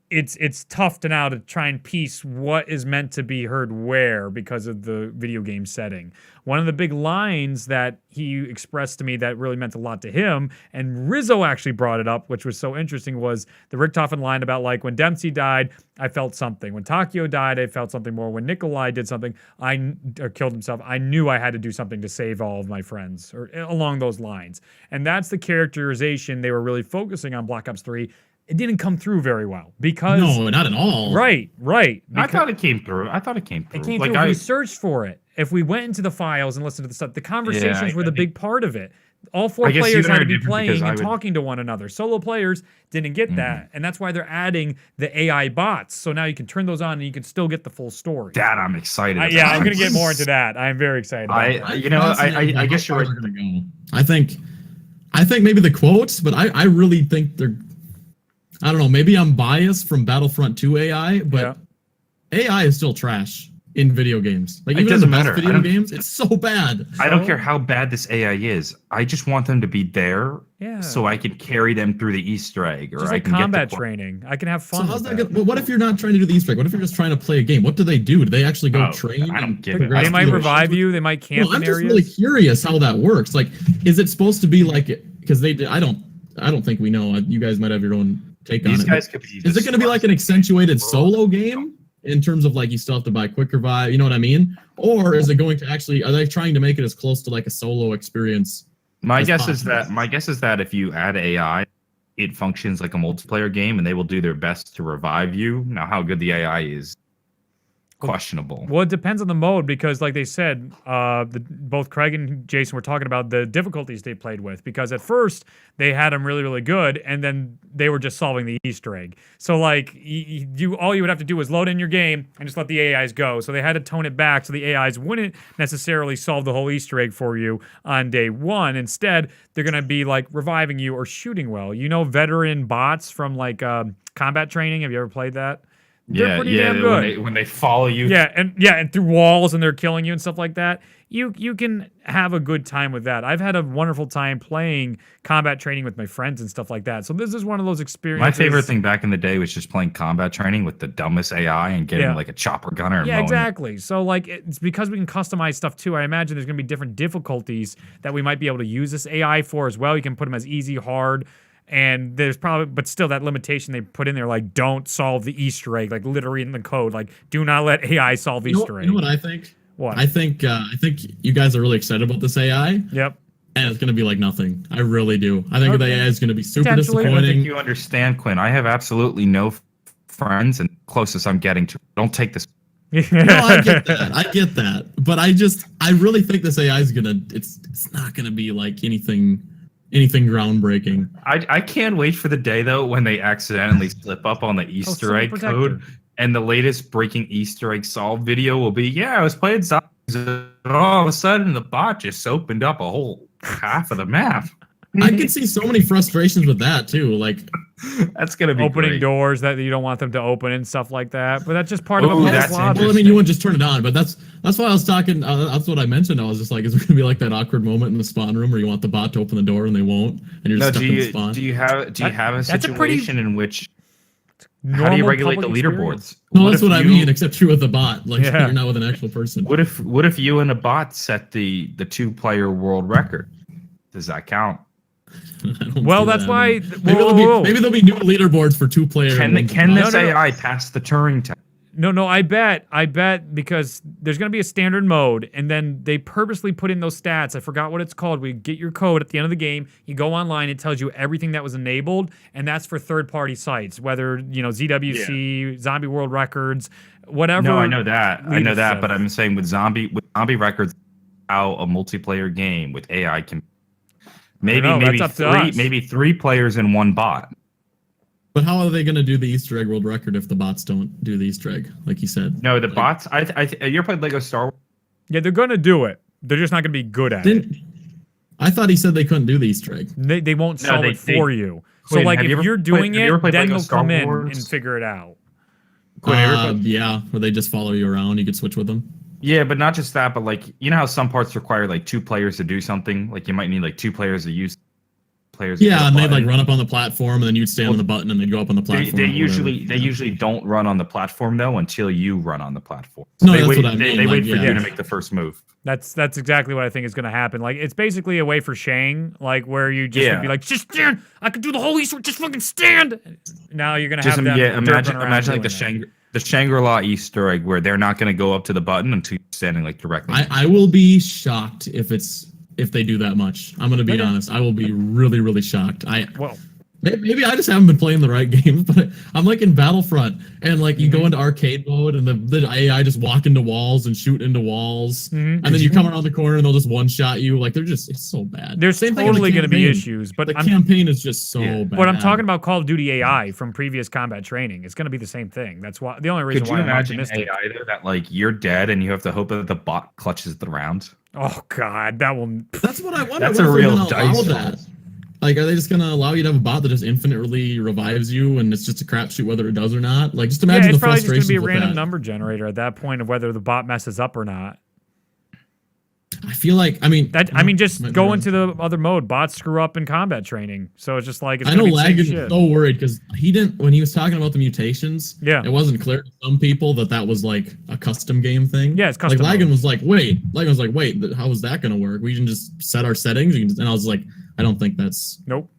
it's tough to now to try and piece what is meant to be heard where because of the video game setting. One of the big lines that he expressed to me that really meant a lot to him, and Rizzo actually brought it up, which was so interesting, was the Richthofen line about like, when Dempsey died, I felt something. When Takio died, I felt something more. When Nikolai did something, or killed himself, I knew I had to do something to save all of my friends, or along those lines. And that's the characterization they were really focusing on Black Ops 3. It didn't come through very well because no, not at all. Right. I thought it came through. It came through. We searched for it. If we went into the files and listened to the stuff, the conversations were the big part of it. all four I guess players you and I had to are be different playing because I and would- talking to one another. Solo players didn't get that, and that's why they're adding the AI bots. So now you can turn those on and you can still get the full story. That I'm excited about. Yeah, I'm gonna get more into that. I'm very excited about that. I guess you're right. Gonna go. I think maybe the quotes, but I really think they're. I don't know. Maybe I'm biased from Battlefront 2 AI, but AI is still trash in video games. Like, It even in the doesn't best matter. video games, it's so bad. I don't care how bad this AI is. I just want them to be there, so I can carry them through the Easter egg, or Just I like can combat get the training. I can have So fun. how's with that that. good? But what if you're not trying to do the Easter egg? What if you're just trying to play a game? What do? Do they actually go Oh, train? I don't and get it. progress They might through the revive missions? you. They might camp No, I'm in just areas. really curious how that works. Like, is it supposed to be like it? Because I don't think we know. You guys might have your own take on These it. guys could be. Is it going to be like an accentuated solo game in terms of like you still have to buy quick revive? You know what I mean? Or is it going to actually? Are they trying to make it as close to like a solo experience? My as guess is possible? that if you add AI, it functions like a multiplayer game, and they will do their best to revive you. Now, how good the AI is, questionable. Well, it depends on the mode because, like they said, both Craig and Jason were talking about the difficulties they played with. Because at first they had them really, really good, and then they were just solving the Easter egg. So, like, all you would have to do was load in your game and just let the AIs go. So they had to tone it back so the AIs wouldn't necessarily solve the whole Easter egg for you on day one. Instead, they're gonna be like reviving you or shooting well. You know, veteran bots from like combat training. Have you ever played that? They're pretty damn good. When they follow you. And through walls and they're killing you and stuff like that. You can have a good time with that. I've had a wonderful time playing combat training with my friends and stuff like that. So this is one of those experiences. My favorite thing back in the day was just playing combat training with the dumbest AI and getting like a chopper gunner. And Yeah, mowing. exactly. So like it's because we can customize stuff too. I imagine there's going to be different difficulties that we might be able to use this AI for as well. You can put them as easy, hard. And there's probably, but still that limitation they put in there, like don't solve the Easter egg, like literally in the code, like do not let AI solve Easter egg. You know what I think? What? I think you guys are really excited about this AI. Yep. And it's going to be like nothing. I really do. I think the AI is going to be super Potentially. I don't think disappointing. you understand, Quinn. I have absolutely no friends, and closest I'm getting to. Don't take this. No, I get that. I get that. But I really think this AI is gonna. It's not gonna be like anything groundbreaking. I can't wait for the day though when they accidentally slip up on the Easter egg code, and the latest breaking Easter egg solve video will be, I was playing zombies, and all of a sudden the bot just opened up a whole half of the map. I can see so many frustrations with that too. Like that's gonna be opening great. doors that you don't want them to open and stuff like that. But that's just part of the that's logic. well, I mean, you wouldn't just turn it on, but that's why I was talking. That's what I mentioned. I was just like, is there gonna be like that awkward moment in the spawn room where you want the bot to open the door and they won't, and you're just stuck in the spawn? Do you have a situation in which how do you normal regulate the public leaderboards? No, that's what I mean. Except you're with a bot, like Yeah. you're not with an actual person. What if you and a bot set the 2-player world record? Does that count? Well, that's why. Maybe there'll be new leaderboards for 2-player. Can this AI pass the Turing test? No, I bet because there's going to be a standard mode, and then they purposely put in those stats. I forgot what it's called. We get your code at the end of the game. You go online, it tells you everything that was enabled, and that's for third-party sites, whether ZWC, Zombie World Records, whatever. No, I know that, but said. I'm saying with zombie records, how a multiplayer game with AI can maybe three players and one bot. But how are they going to do the Easter egg world record if the bots don't do the Easter egg, like you said? No, the bots. You ever played Lego Star Wars? Yeah, they're going to do it. They're just not going to be good at it. I thought he said they couldn't do the Easter egg. They won't solve it for you. So Quinn, like have if you ever you're doing played- have you ever it, played then Lego they'll Star come in Wars? and figure it out. Yeah, where they just follow you around. You could switch with them. Yeah, but not just that, but like you know how some parts require like 2 players to do something. Like you might need like 2 players to use players. Yeah, and they'd like run up on the platform, and then you'd stand on the button, and they'd go up on the platform. They usually don't run on the platform though until you run on the platform. No, they that's wait, what I mean. They wait like, for you to make the first move. That's exactly what I think is going to happen. Like it's basically a way for Shang, like where you just would be like, just stand. I can do the whole Easter. Just fucking stand. Now you're going to have them. Imagine like the Shangri-La Easter egg where they're not going to go up to the button until you're standing like directly. I will be shocked if they do that much. I'm going to be honest. I will be really, really shocked. Maybe I just haven't been playing the right games, but I'm like in Battlefront, and like you go into arcade mode, and the AI just walk into walls and shoot into walls, and then you come around the corner and they'll just one shot you. Like it's so bad. There's totally going to be issues, but the campaign is just so bad. But I'm talking about Call of Duty AI from previous combat training. It's going to be the same thing. That's why the only reason Could why you I'm imagine optimistic. AI though, that like you're dead and you have to hope that the bot clutches the round? Oh God, that will. That's what I wonder. That's a real dice that. roll. Like, are they just gonna allow you to have a bot that just infinitely revives you, and it's just a crapshoot whether it does or not? Like, just imagine it's the probably just frustration. going to be a random number generator at that point of whether the bot messes up or not. I feel like, just go into the other mode. Bots screw up in combat training, so it's just like it's I know Lagan is was so worried because he didn't when he was talking about the mutations. Yeah, it wasn't clear to some people that was like a custom game thing. Yeah, it's custom. Like Lagan was like, wait, how is that going to work? We can just set our settings, and I was like, I don't think that's nope.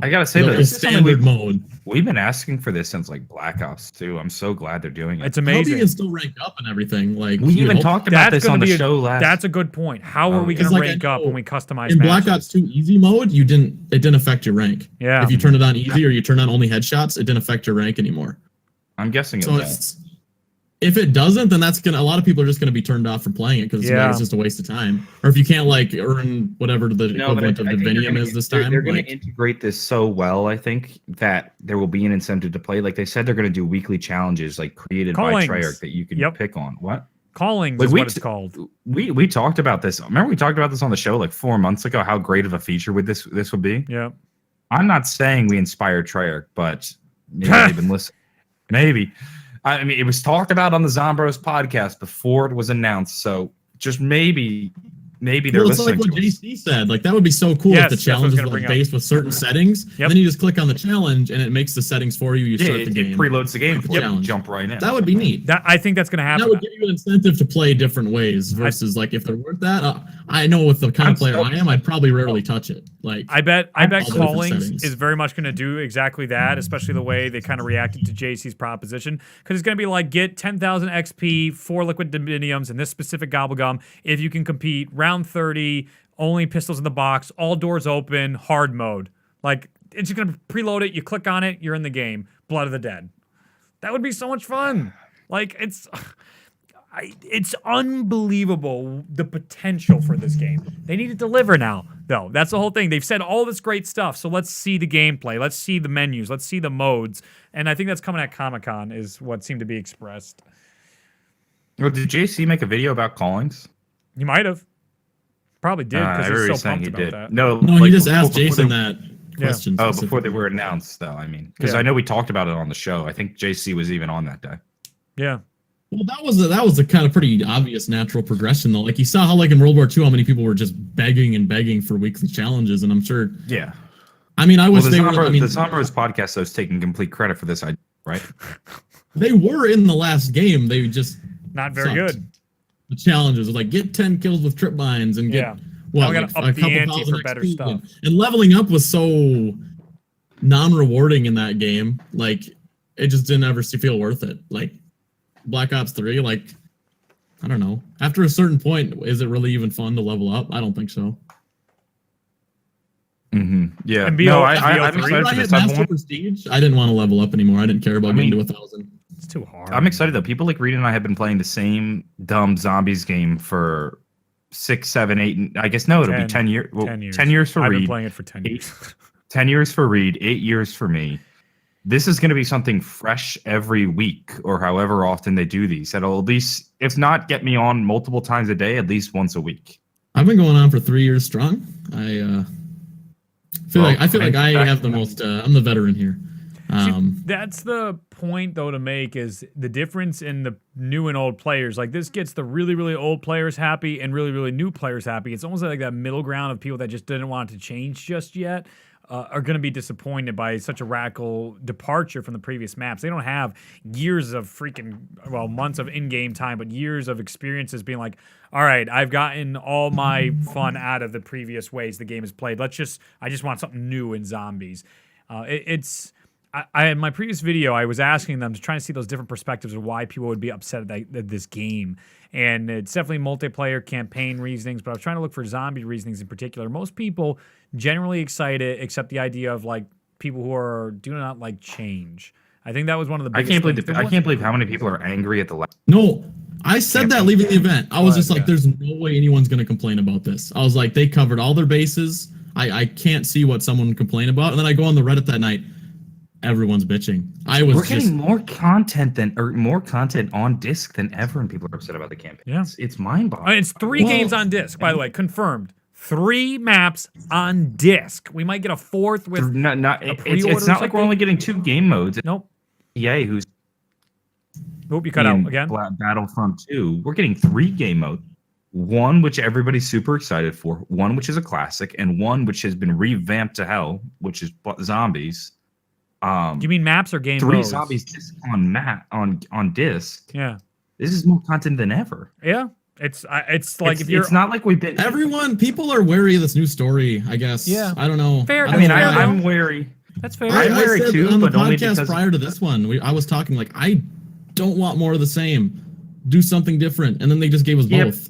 I gotta say that it's standard mode. We've been asking for this since like Black Ops 2. I'm so glad they're doing it. It's amazing. How can still rank up and everything? Like we even talked about this on the show last. That's a good point. How are we going to rank up when we customize in matches? Black Ops 2 easy mode? It didn't affect your rank. Yeah. If you turn it on easy or you turn on only headshots, it didn't affect your rank anymore. I'm guessing it does. If it doesn't, then a lot of people are just gonna be turned off from playing it because it's just a waste of time. Or if you can't like earn whatever the equivalent of Divinium is this time. They're gonna integrate this so well, I think, that there will be an incentive to play. Like they said they're gonna do weekly challenges like created by Treyarch that you can pick on. What? Callings is what it's called. We talked about this. Remember we talked about this on the show like 4 months ago, how great of a feature would this would be? Yeah. I'm not saying we inspired Treyarch, but maybe they've been listening. Maybe. I mean, it was talked about on the Zomroz podcast before it was announced, so just maybe they're listening. It's like what JC said. Like that would be so cool if the challenge is like based with certain settings. And then you just click on the challenge, and it makes the settings for you. You start the game. It preloads the game for you. Jump right in. That would be neat. I think that's going to happen. That would give you an incentive to play different ways versus like if they're worth that. I know with the kind of player I am, I'd probably rarely touch it. Like I bet Callings is very much going to do exactly that, especially the way they kind of reacted to JC's proposition, because it's going to be like get 10,000 XP, 4 liquid diviniums, and this specific gobblegum if you can compete round 30, only pistols in the box, all doors open, hard mode. Like it's just going to preload it. You click on it, you're in the game. Blood of the Dead. That would be so much fun. Like it's unbelievable the potential for this game. They need to deliver now, though. That's the whole thing. They've said all this great stuff, so let's see the gameplay. Let's see the menus. Let's see the modes. And I think that's coming at Comic-Con is what seemed to be expressed. Well, did JC make a video about Callings? He might have. Probably did because he's so pumped about that. No, he just asked Jason that question. Oh, before they were announced, though. I mean, because I know we talked about it on the show. I think JC was even on that day. Yeah. Well, that was a kind of pretty obvious natural progression, though. Like you saw how, like in World War II, how many people were just begging and begging for weekly challenges, and I'm sure. Yeah. I mean, I wish they were. The Zomroz podcast though is taking complete credit for this idea, right? They were in the last game. They just not very good. The challenges were like get 10 kills with trip mines and get like a couple thousand for better stuff. And leveling up was so non-rewarding in that game. Like it just didn't ever feel worth it. Like Black Ops 3, like I don't know. After a certain point, is it really even fun to level up? I don't think so. Mm-hmm. Yeah. And I'm excited for this. Master Prestige, I didn't want to level up anymore. I didn't care about getting to 1,000. It's too hard. I'm excited though. People like Reed and I have been playing the same dumb zombies game for 6, 7, 8. I guess it'll be 10 years. Well, 10 years for Reed. I've been playing it for 10 years. 10 years for Reed. 8 years for me. This is going to be something fresh every week or however often they do these. That'll at least, if not get me on multiple times a day, at least once a week. I've been going on for 3 years strong. I feel like I have the most. I'm the veteran here. That's the point, though, to make is the difference in the new and old players. Like this gets the really, really old players happy and really, really new players happy. It's almost like that middle ground of people that just didn't want it to change just yet. Are going to be disappointed by such a radical departure from the previous maps. They don't have years of months of in-game time, but years of experiences being like, all right, I've gotten all my fun out of the previous ways the game is played. I just want something new in zombies. In my previous video, I was asking them to try and see those different perspectives of why people would be upset at this game. And it's definitely multiplayer campaign reasonings, but I was trying to look for zombie reasonings in particular. Most people generally excited, except the idea of like people who do not like change. I think that was one of the biggest I can't believe how many people are angry at the last. No, I said that leaving the event. I was just like, there's no way anyone's going to complain about this. I was like, they covered all their bases. I can't see what someone would complain about. And then I go on the Reddit that night. Everyone's bitching. We're getting more content on disc than ever, and people are upset about the campaign. Yeah. It's mind-boggling. It's 3 games on disc, by the way, confirmed. 3 maps on disc. We might get a 4th with it's not like we're only getting 2 game modes. Nope. EA, who's you cut out again. Battlefront 2. We're getting 3 game modes. One which everybody's super excited for, one which is a classic, and one which has been revamped to hell, which is Zombies. Do you mean maps or game 3 modes? Zombies disc on disc. Yeah. This is more content than ever. Yeah. It's like it's not like we've been. People are wary of this new story, I guess. Yeah. I don't know. Fair. I'm wary. That's fair. I'm wary too, on the but only podcast because prior to this one, I was talking like, I don't want more of the same. Do something different, and then they just gave us both.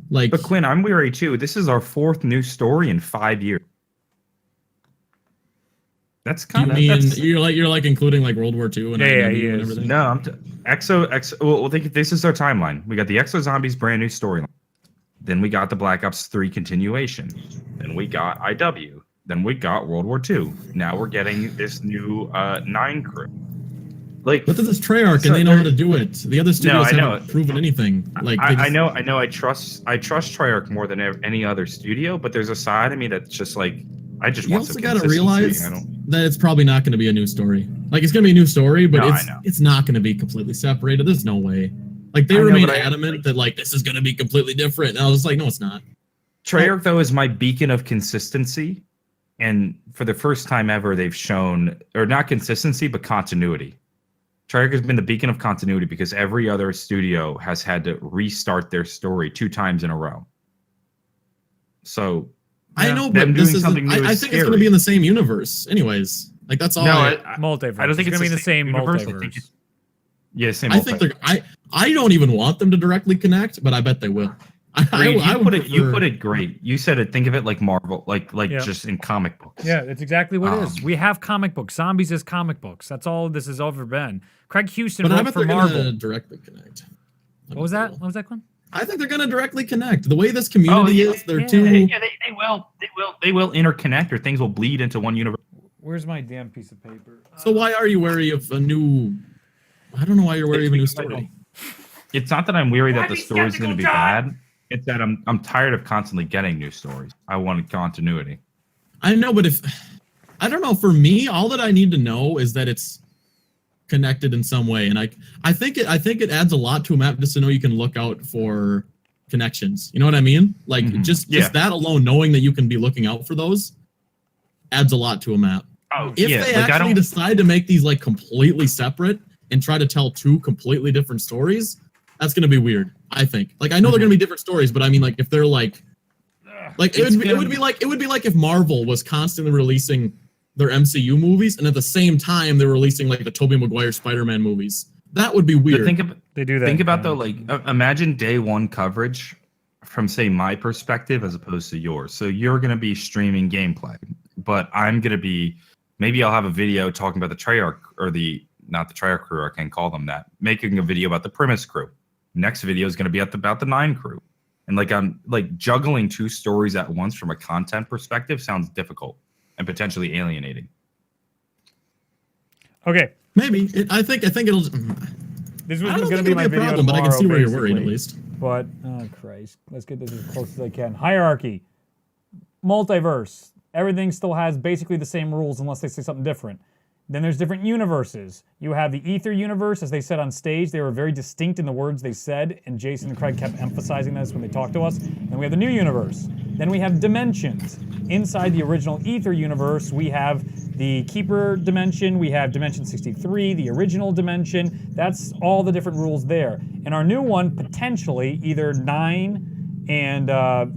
But Quinn, I'm wary too. This is our 4th new story in 5 years. That's kind of. You're like including like World War II and and everything. No, Well, this is our timeline. We got the Exo Zombies brand new storyline. Then we got the Black Ops 3 continuation. Then we got IW. Then we got World War II. Now we're getting this new 9 crew. Like, but this is Treyarch, and they know how to do it. The other studios haven't proven anything. Like, I know. I trust Treyarch more than any other studio. But there's a side of me that's just like, I just want some consistency. You also got to realize that it's probably not going to be a new story. Like, it's going to be a new story, but it's not going to be completely separated. There's no way. Like, they remain adamant that like this is going to be completely different. And I was like, no, it's not. Treyarch though is my beacon of consistency, and for the first time ever, they've shown, or not consistency, but continuity. Treyarch has been the beacon of continuity because every other studio has had to restart their story 2 times in a row. So I know, but this is. I think it's going to be in the same universe, anyways. Like that's all. Multiverse. I don't think it's going to be the same multiverse. Same. I think they're. I don't even want them to directly connect, but I bet they will. You put it great. You said it. Think of it like Marvel, like just in comic books. Yeah, it's exactly what it is. We have comic books. Zombies is comic books. That's all this has ever been. Craig Houston wrote for Marvel. Directly connect. What was that? What was that, Glenn? I think they're going to directly connect. The way this community is, they're too. Yeah, they will interconnect, or things will bleed into one universe. Where's my damn piece of paper? So why are you wary of a new? I don't know why you're wary of a new story. It's not that I'm weary that the story's going to be bad. It's that I'm tired of constantly getting new stories. I want continuity. I know, but I don't know. For me, all that I need to know is that it's connected in some way, and I think it adds a lot to a map just to know you can look out for connections. You know what I mean? Like just that alone, knowing that you can be looking out for those, adds a lot to a map. If they actually decide to make these like completely separate and try to tell 2 completely different stories, that's going to be weird, I think. Like, I know they're going to be different stories, but I mean, like, if they're like it would be like if Marvel was constantly releasing their MCU movies, and at the same time they're releasing like the Tobey Maguire Spider-Man movies. That would be weird. They do that. Think about though, like, imagine day 1 coverage from, say, my perspective as opposed to yours. So you're going to be streaming gameplay, but I'm going to be, maybe I'll have a video talking about the Treyarch, or not the Treyarch crew, I can't call them that, making a video about the Primus crew. Next video is going to be about the 9 crew. And like, I'm like juggling 2 stories at once from a content perspective sounds difficult and potentially alienating. Okay. Maybe. I think it'll. This was going to be my video problem, tomorrow, but I can see where you're worried at least. But, oh Christ, let's get this as close as I can. Hierarchy. Multiverse. Everything still has basically the same rules unless they say something different. Then there's different universes. You have the Ether universe, as they said on stage. They were very distinct in the words they said, and Jason and Craig kept emphasizing this when they talked to us. Then we have the new universe. Then we have dimensions. Inside the original Ether universe, we have the Keeper dimension, we have Dimension 63, the original dimension. That's all the different rules there. And our new one, potentially, either 9 and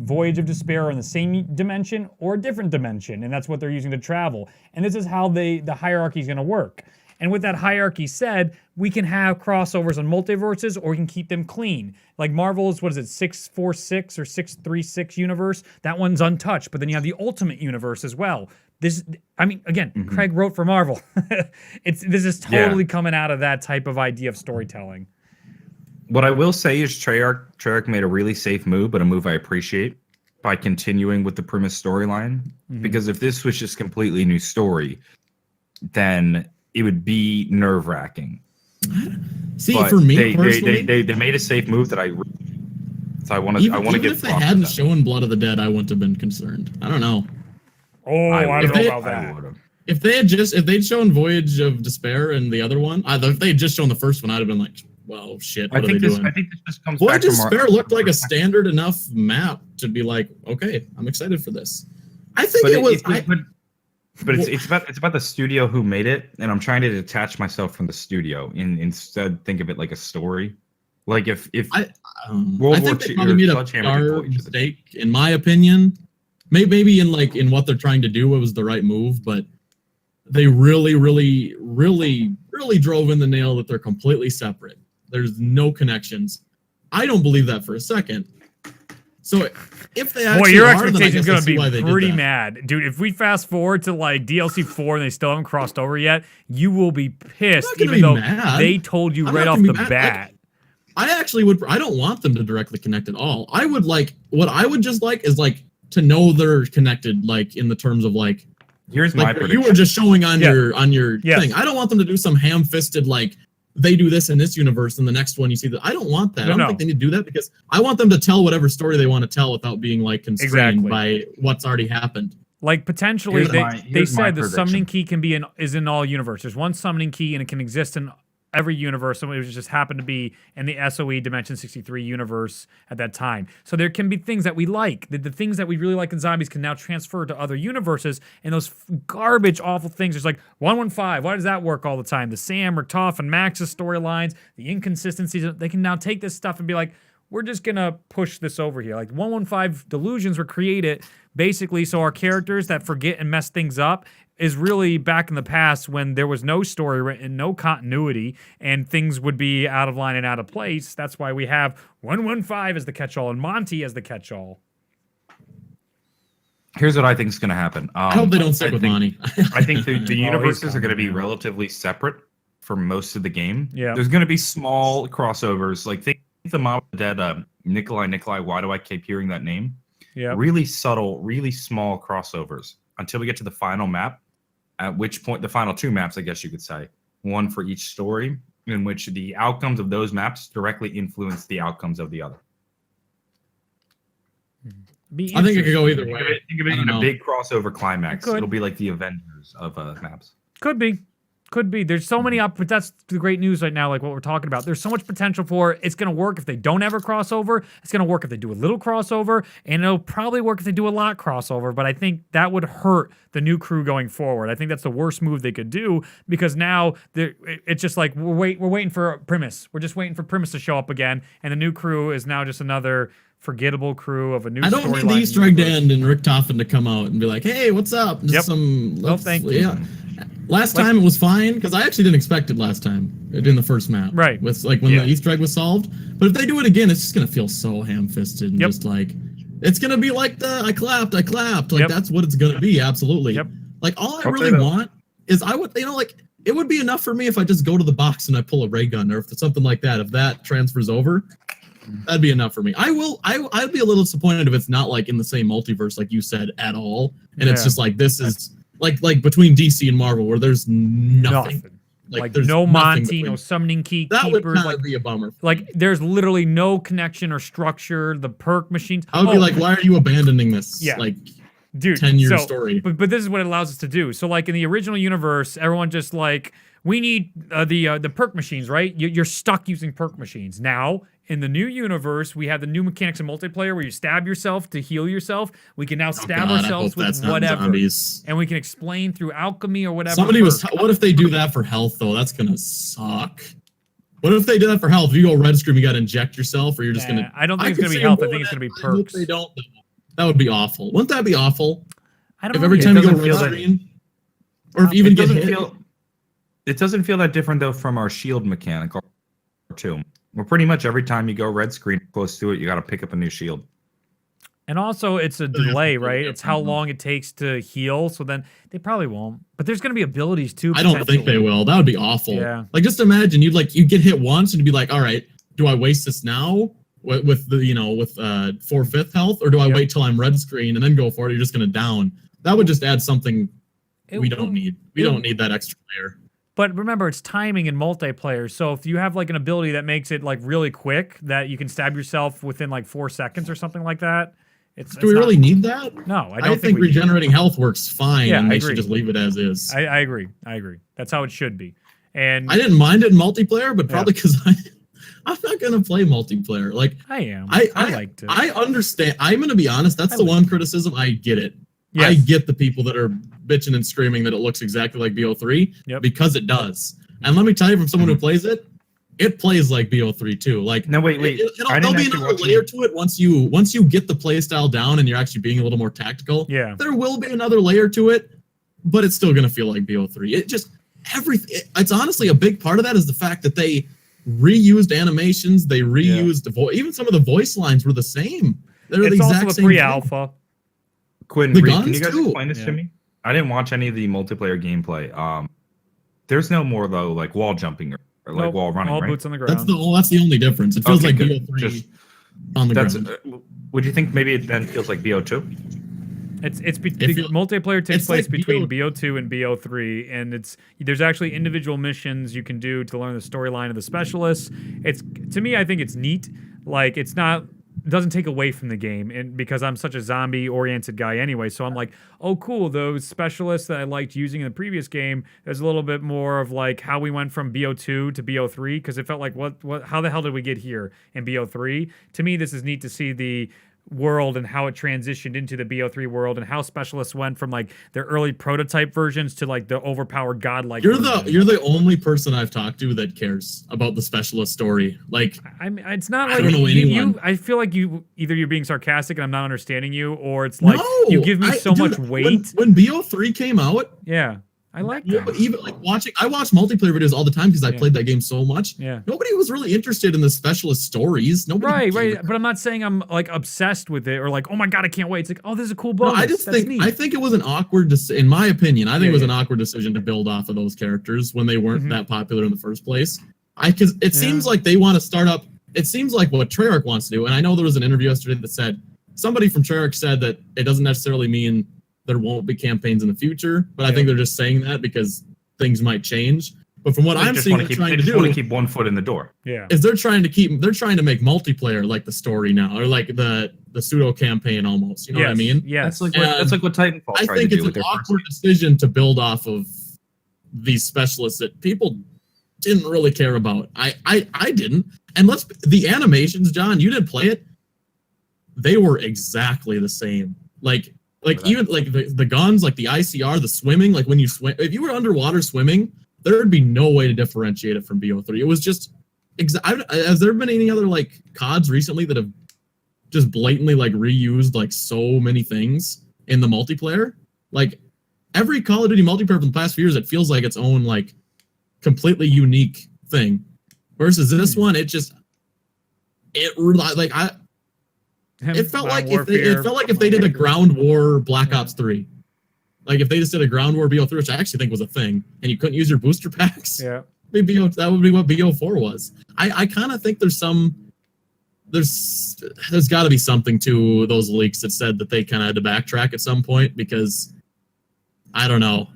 Voyage of Despair are in the same dimension or a different dimension, and that's what they're using to travel. And this is how the hierarchy is going to work. And with that hierarchy said, we can have crossovers on multiverses, or we can keep them clean. Like Marvel's, what is it, 646 or 636 universe? That one's untouched. But then you have the Ultimate Universe as well. Again, Craig wrote for Marvel. This is totally coming out of that type of idea of storytelling. What I will say is Treyarch made a really safe move, but a move I appreciate, by continuing with the premise storyline. Because if this was just completely new story, then it would be nerve-wracking. See, but for me personally, they made a safe move that I want to give. Even if they hadn't shown Blood of the Dead, I wouldn't have been concerned. I don't know. Oh, I don't know about that. If they'd shown Voyage of Despair and the other one, if they'd just shown the first one, I'd have been like, well, shit, what are they doing? I think this just comes Voyage back to of Despair looked like a standard enough map to be like, okay, I'm excited for this. I think it's about the studio who made it, and I'm trying to detach myself from the studio and instead think of it like a story. Like if World War II, probably made a mistake, in my opinion. Maybe in what they're trying to do, it was the right move, but they really, really, really, really drove in the nail that they're completely separate. There's no connections. I don't believe that for a second. So if they actually your are, expectation's going to be pretty mad. Dude, if we fast forward to like DLC 4 and they still haven't crossed over yet, you will be pissed, even though they told you right off the bat. I actually would. I don't want them to directly connect at all. I would like, what I would just like is like to know they're connected, like in the terms of like, here's my prediction. You were just showing on your thing. I don't want them to do some ham-fisted like, they do this in this universe and the next one you see that. I don't want that. I don't think they need to do that, because I want them to tell whatever story they want to tell without being like constrained by what's already happened. Like potentially they said the summoning key is in all universes. There's one summoning key and it can exist in every universe, and it just happened to be in the SOE Dimension 63 universe at that time. So there can be things that we like. The things that we really like in zombies can now transfer to other universes, and those garbage, awful things. There's like 115. Why does that work all the time? The Sam or Toph and Max's storylines, the inconsistencies, they can now take this stuff and be like, we're just going to push this over here. Like 115 delusions were created basically so our characters that forget and mess things up is really back in the past when there was no story written, no continuity, and things would be out of line and out of place. That's why we have 115 as the catch-all and Monty as the catch-all. Here's what I think is going to happen. I hope they don't stick with Monty. I think the universes are going to be relatively separate for most of the game. Yeah. There's going to be small crossovers. Like think the Mob of the Dead, Nikolai, why do I keep hearing that name? Yeah. Really subtle, really small crossovers until we get to the final map, at which point the final two maps, I guess you could say, one for each story, in which the outcomes of those maps directly influence the outcomes of the other. I think it could go either way. Think of it in a big crossover climax. It'll be like the Avengers of maps. Could be. There's so many but that's the great news right now, like what we're talking about. There's so much potential for it. It's going to work if they don't ever crossover. It's going to work if they do a little crossover, and it'll probably work if they do a lot crossover, but I think that would hurt the new crew going forward. I think that's the worst move they could do, because now it's just like we're waiting for Primus. We're just waiting for Primus to show up again, and the new crew is now just another forgettable crew of a new storyline. I don't need the Easter egg to end and Rick Toffin to come out and be like, hey, what's up? Just thank you. Yeah. Last time it was fine, because I actually didn't expect it last time in the first map. Right. With like when the Easter egg was solved. But if they do it again, it's just gonna feel so ham-fisted and just like it's gonna be like the I clapped. Like that's what it's gonna be, absolutely. Yep. Like all I really want is it would be enough for me if I just go to the box and I pull a ray gun, or if it's something like that. If that transfers over, that'd be enough for me. I'd be a little disappointed if it's not like in the same multiverse like you said at all. And it's just like this is like between DC and Marvel, where there's nothing. Like there's no Monty, no summoning key that keepers. Would kind of be a bummer. Like there's literally no connection or structure. The perk machines. I would be like, why are you abandoning this? Yeah. Like, dude, 10-year story. But this is what it allows us to do. So like in the original universe, everyone just like, we need the perk machines, right? You're stuck using perk machines. Now, in the new universe, we have the new mechanics in multiplayer where you stab yourself to heal yourself. We can now stab ourselves with whatever. And we can explain through alchemy or whatever. What if they do that for health, though? That's going to suck. What if they do that for health? If you go red screen, you got to inject yourself, or you're just going to... I don't think it's going to be health. I think it's going to be perks. If they don't, that would be awful. Wouldn't that be awful? I don't know. If every time you go red screen, or if you even get hit... It doesn't feel that different though from our shield mechanic too. Well, pretty much every time you go red screen close to it, you got to pick up a new shield. And also, it's a delay, right? It's how long it takes to heal. So then they probably won't. But there's going to be abilities too. I don't think they will. That would be awful. Yeah. Like, just imagine you get hit once and you'd be like, all right, do I waste this now with the 4/5 health, or do I wait till I'm red screen and then go for it? You're just going to down. That would just add something we don't need. We don't need that extra layer. But remember, it's timing in multiplayer. So if you have like an ability that makes it like really quick, that you can stab yourself within like 4 seconds or something like that. Do we really need that? No, I don't I think regenerating health works fine, and they should just leave it as is. I agree. That's how it should be. And I didn't mind it in multiplayer, but probably because I'm not gonna play multiplayer. Like I am. I liked it. I understand. I'm gonna be honest. That's the one criticism. I get it. Yes. I get the people that are bitching and screaming that it looks exactly like BO3 because it does. And let me tell you, from someone who plays it, it plays like BO3 too. Like no, wait. There'll be another layer to it once you get the play style down and you're actually being a little more tactical. Yeah, there will be another layer to it, but it's still gonna feel like BO3. It just everything. It's honestly a big part of that is the fact that they reused animations. They reused even some of the voice lines were the same. They're the exact also same pre-alpha. Quinn, can you guys explain this to me? I didn't watch any of the multiplayer gameplay. There's no more though, like wall jumping or like wall running, all right? Boots on the ground. That's the only difference. It feels like BO3 on the ground. Would you think maybe it then feels like BO2? The multiplayer takes place between BO2 and BO3, and there's actually individual missions you can do to learn the storyline of the specialists. To me, I think it's neat. Like it doesn't take away from the game, and because I'm such a zombie-oriented guy anyway, so I'm like, oh, cool, those specialists that I liked using in the previous game, there's a little bit more of like how we went from BO2 to BO3, because it felt like, how the hell did we get here in BO3? To me, this is neat to see the world and how it transitioned into the BO3 world and how specialists went from like their early prototype versions to like the overpowered godlike. You're the only person I've talked to that cares about the specialist story. Like it's not like I don't know anyone. I feel like you're being sarcastic and I'm not understanding you, or it's like you give me so much weight. When BO3 came out, I like that. Even like I watch multiplayer videos all the time because I played that game so much. Yeah. Nobody was really interested in the specialist stories. Nobody. Right. But I'm not saying I'm like obsessed with it or like, oh my god, I can't wait. It's like, oh, this is a cool bonus. No, I think it was an awkward in my opinion. I think it was an awkward decision to build off of those characters when they weren't that popular in the first place. Because it seems like they want to start up. It seems like what Treyarch wants to do. And I know there was an interview yesterday that said somebody from Treyarch said that it doesn't necessarily mean there won't be campaigns in the future, but I think they're just saying that because things might change. But from what I'm seeing, they just want to keep one foot in the door. Yeah, is they're trying to make multiplayer like the story now, or like the pseudo campaign almost. You know what I mean? Yeah, that's like what Titanfall tried to do. I think it's an awkward decision to build off of these specialists that people didn't really care about. I didn't. And the animations, John, you didn't play it. They were exactly the same. Even like the guns, like the ICR, the swimming, like when you swim, if you were underwater swimming, there would be no way to differentiate it from BO3. It was just, has there been any other like CODs recently that have just blatantly like reused like so many things in the multiplayer? Like every Call of Duty multiplayer from the past few years, it feels like its own like completely unique thing. Versus this one, it felt like if they did a ground war Black Ops 3. Like if they just did a ground war BO3, which I actually think was a thing, and you couldn't use your booster packs. Yeah. Maybe that would be what BO4 was. I kind of think there's got to be something to those leaks that said that they kind of had to backtrack at some point, because I don't know.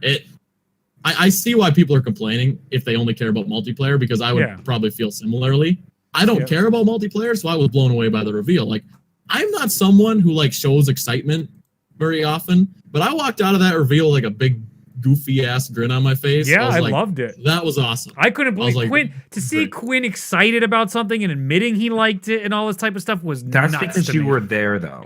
I see why people are complaining if they only care about multiplayer, because I would probably feel similarly. I don't care about multiplayer, so I was blown away by the reveal. Like, I'm not someone who like shows excitement very often, but I walked out of that reveal like a big goofy ass grin on my face. Yeah, I loved it. That was awesome. I couldn't believe Quinn excited about something and admitting he liked it and all this type of stuff was nuts. That's because you were there though.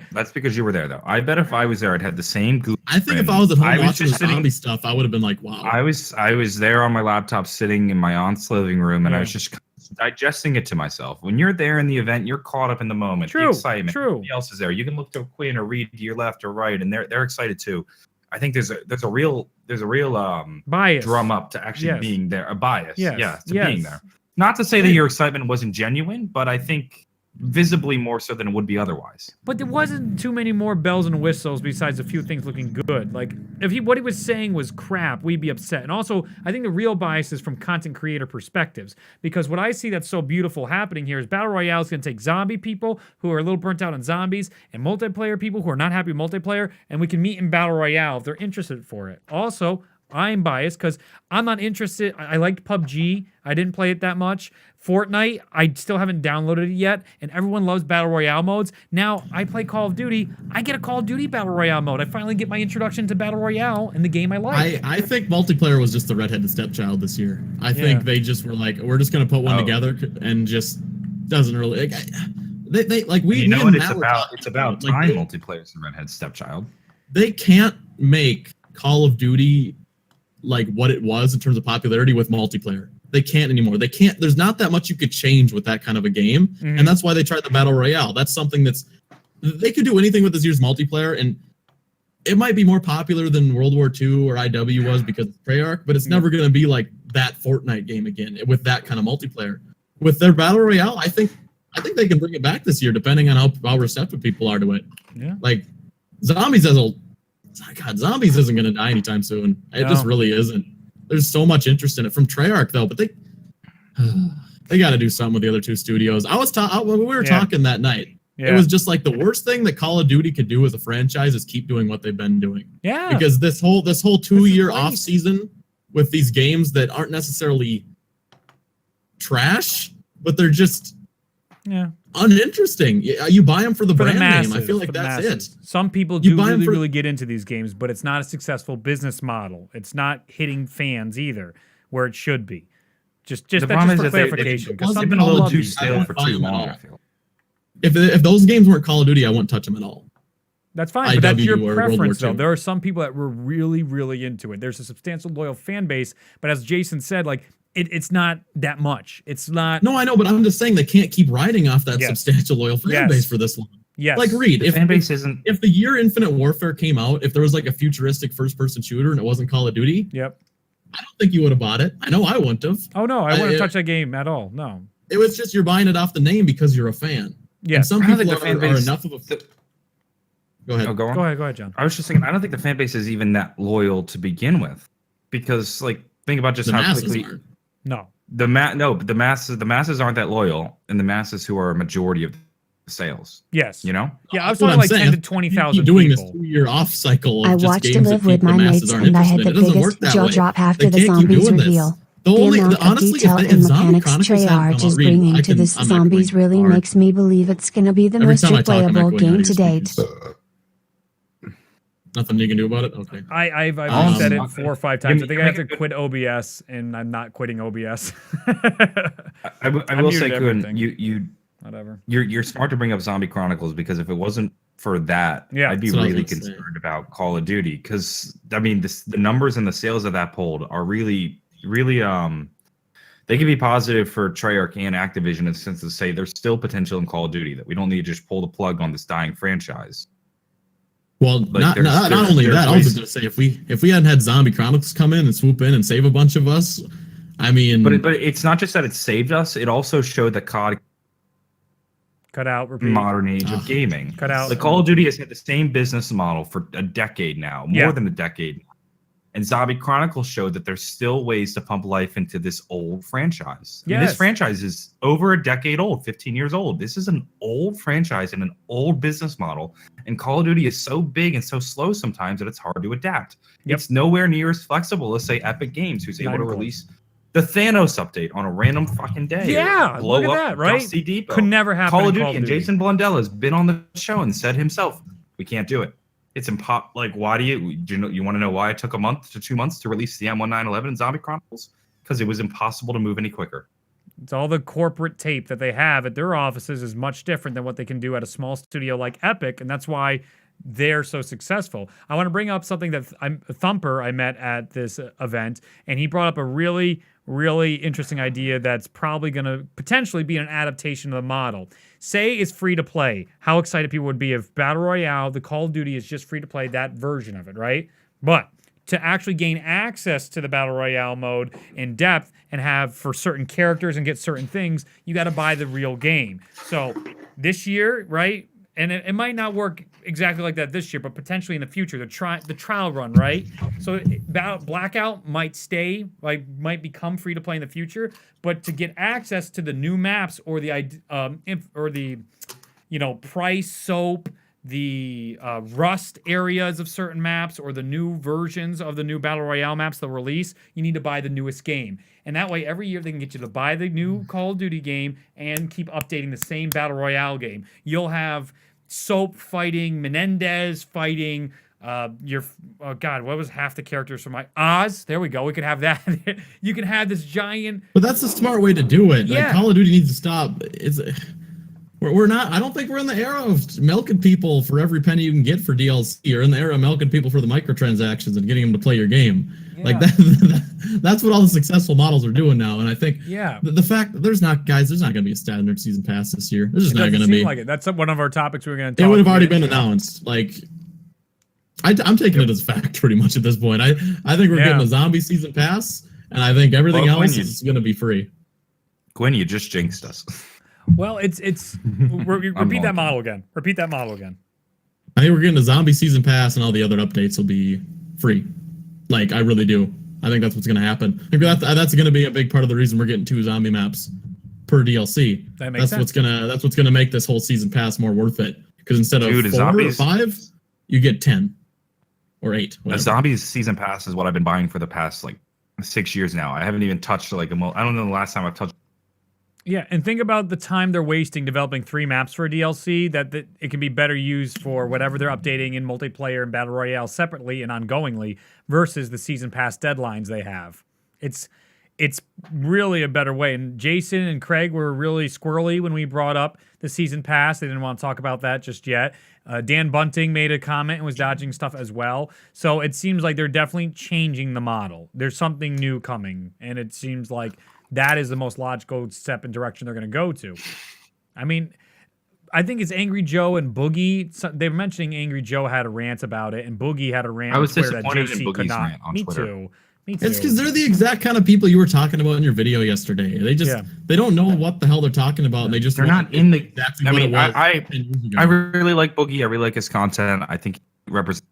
I bet if I was there, I'd had the same goofy I think if I was at home watching the zombie stuff, I would have been like, wow. I was there on my laptop sitting in my aunt's living room, and I was just digesting it to myself. When you're there in the event, you're caught up in the moment, the excitement. Everybody else is there. You can look to Quinn or Reed to your left or right, and they're excited too. I think there's a real bias drum up to actually being there, a bias, being there. Not to say that your excitement wasn't genuine, but I think visibly more so than it would be otherwise. But there wasn't too many more bells and whistles besides a few things looking good. Like, if what he was saying was crap, we'd be upset. And also, I think the real bias is from content creator perspectives. Because what I see that's so beautiful happening here is Battle Royale is going to take zombie people who are a little burnt out on zombies and multiplayer people who are not happy with multiplayer, and we can meet in Battle Royale if they're interested for it. Also, I'm biased because I'm not interested. I liked PUBG. I didn't play it that much. Fortnite, I still haven't downloaded it yet, and everyone loves Battle Royale modes. Now, I play Call of Duty. I get a Call of Duty Battle Royale mode. I finally get my introduction to Battle Royale in the game I like. I think multiplayer was just the redheaded stepchild this year. I think they just were like, we're just going to put one together and just doesn't really... They like we. You know what it's about? It's about time multiplayer is the redhead stepchild. They can't make Call of Duty like what it was in terms of popularity with multiplayer. They can't anymore. They can't. There's not that much you could change with that kind of a game, and that's why they tried the Battle Royale. That's something they could do anything with this year's multiplayer, and it might be more popular than World War II or IW was because of Treyarch, but it's never going to be like that Fortnite game again with that kind of multiplayer. With their Battle Royale, I think they can bring it back this year, depending on how receptive people are to it. Yeah. Like Zombies Zombies isn't going to die anytime soon. It just really isn't. There's so much interest in it from Treyarch though, but they got to do something with the other two studios. When we were talking that night, it was just like the worst thing that Call of Duty could do as a franchise is keep doing what they've been doing. Yeah. Because this whole 2-year off season with these games that aren't necessarily trash, but they're just uninteresting. You buy them for the brand name. I feel like that's it. Some people do really get into these games, but it's not a successful business model. It's not hitting fans either, where it should be. Just for clarification, because they've been a little too stale for too long. I feel. If those games weren't Call of Duty, I wouldn't touch them at all. That's fine, but that's your preference, though. There are some people that were really, really into it. There's a substantial loyal fan base, but as Jason said, like, it's not that much. It's not. No, I know, but I'm just saying they can't keep riding off that substantial loyal fan base for this long. Yes. Like, Reed, if fan base isn't. If the year Infinite Warfare came out, if there was like a futuristic first-person shooter and it wasn't Call of Duty, I don't think you would have bought it. I know I wouldn't have. Oh no, I wouldn't touch that game at all. No. It was just you're buying it off the name because you're a fan. Yeah. And some people are enough of a. Go ahead. Oh, go ahead, John. I was just thinking, I don't think the fan base is even that loyal to begin with, because like think about just how quickly. No. The masses aren't that loyal, and the masses who are a majority of the sales. Yes. You know? Yeah, I was talking like 10 to 20,000 doing this 2-year off cycle. I watched it live with my mates, and I had the biggest jaw drop after the zombies reveal. The amount of detail and mechanics Treyarch is bringing to this zombies really makes me believe it's gonna be the most replayable game to date. Nothing you can do about it? Okay. I've said it 4 or 5 times. I think I have to quit OBS, and I'm not quitting OBS. I will say, Kuhn, whatever. You're smart to bring up Zombie Chronicles, because if it wasn't for that, I'd be really concerned about Call of Duty. Because I mean, the numbers and the sales of that polled are really they can be positive for Treyarch and Activision in the sense to say there's still potential in Call of Duty, that we don't need to just pull the plug on this dying franchise. Well, not only that, I was going to say if we hadn't had Zombie Chronicles come in and swoop in and save a bunch of us, I mean, but it's not just that it saved us; it also showed that COD cut out repeat. Modern age of gaming. Cut out. The Call of Duty has had the same business model for a decade now, more than a decade. And Zombie Chronicles showed that there's still ways to pump life into this old franchise. Yes. I mean, this franchise is over a decade old, 15 years old. This is an old franchise and an old business model. And Call of Duty is so big and so slow sometimes that it's hard to adapt. It's nowhere near as flexible as, say, Epic Games, who's able to release the Thanos update on a random fucking day. Yeah, look at that, right? Dusty Depot. Could never happen. Call of Duty, and Jason Blundell has been on the show and said himself, we can't do it. It's like, why do you want to know why it took a month to 2 months to release the M1911 and Zombie Chronicles? Because it was impossible to move any quicker. It's all the corporate tape that they have at their offices is much different than what they can do at a small studio like Epic, and that's why they're so successful. I want to bring up something that Thumper I met at this event, and he brought up a really, really interesting idea that's probably going to potentially be an adaptation of the model. Say it's free to play. How excited people would be if Battle Royale, the Call of Duty, is just free to play, that version of it, right? But to actually gain access to the Battle Royale mode in depth and have for certain characters and get certain things, you got to buy the real game. So this year, right? And it might not work exactly like that this year, but potentially in the future, the trial run, right? So Blackout might stay, might become free to play in the future, but to get access to the new maps or the price soap, the rust areas of certain maps, or the new versions of the new Battle Royale maps they'll release, you need to buy the newest game. And that way, every year they can get you to buy the new Call of Duty game and keep updating the same Battle Royale game. You'll have Soap fighting Menendez, fighting what was half the characters from Oz? There we go. We could have that. You can have this giant. But that's the smart way to do it. Yeah. Like, Call of Duty needs to stop. We're not. I don't think we're in the era of milking people for every penny you can get for DLC. You're in the era of milking people for the microtransactions and getting them to play your game. Yeah. Like that's what all the successful models are doing now. And I think the fact that there's not going to be a standard season pass this year. There's just not going to be. Like it. That's one of our topics we were going to talk about. It would have already been announced. Like, I'm taking it as fact pretty much at this point. I think we're getting a zombie season pass, and I think everything else is going to be free. Gwen, you just jinxed us. Well, repeat that model again. Repeat that model again. I think we're getting a zombie season pass, and all the other updates will be free. Like, I really do. I think that's what's going to happen. I think that's going to be a big part of the reason we're getting 2 zombie maps per DLC. That makes sense. That's what's gonna make this whole season pass more worth it. Because instead of 4 or 5, you get 10 or 8. A zombies season pass is what I've been buying for the past 6 years now. I haven't even touched I don't know the last time I've touched. Yeah, and think about the time they're wasting developing 3 maps for a DLC, that it can be better used for whatever they're updating in multiplayer and Battle Royale separately and ongoingly versus the season pass deadlines they have. It's really a better way. And Jason and Craig were really squirrely when we brought up the season pass. They didn't want to talk about that just yet. Dan Bunting made a comment and was dodging stuff as well. So it seems like they're definitely changing the model. There's something new coming, and it seems like that is the most logical step and direction they're going to go to. I mean, I think it's Angry Joe and Boogie. They were mentioning Angry Joe had a rant about it, and Boogie had a rant. I was on Twitter disappointed that JC in Boogie's could not. rant on Twitter. Me too. It's because they're the exact kind of people you were talking about in your video yesterday. They don't know what the hell they're talking about. And they're not in the. Exactly I really like Boogie. I really like his content. I think he represents.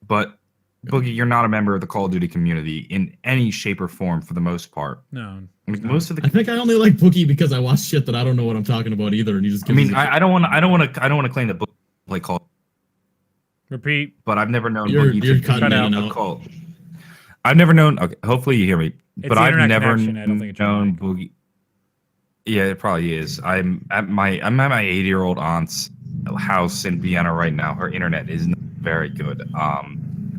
But Boogie, you're not a member of the Call of Duty community in any shape or form for the most part. No. Most of the. I think I only like Boogie because I watch shit that I don't know what I'm talking about either, and he just. I don't want to claim that Boogie play Call. Repeat. But I've never known Boogie to be a cult. I've never known. Okay, hopefully you hear me. But I've never known Boogie. Yeah, it probably is. I'm at my 80-year-old aunt's house in Vienna right now. Her internet is not very good.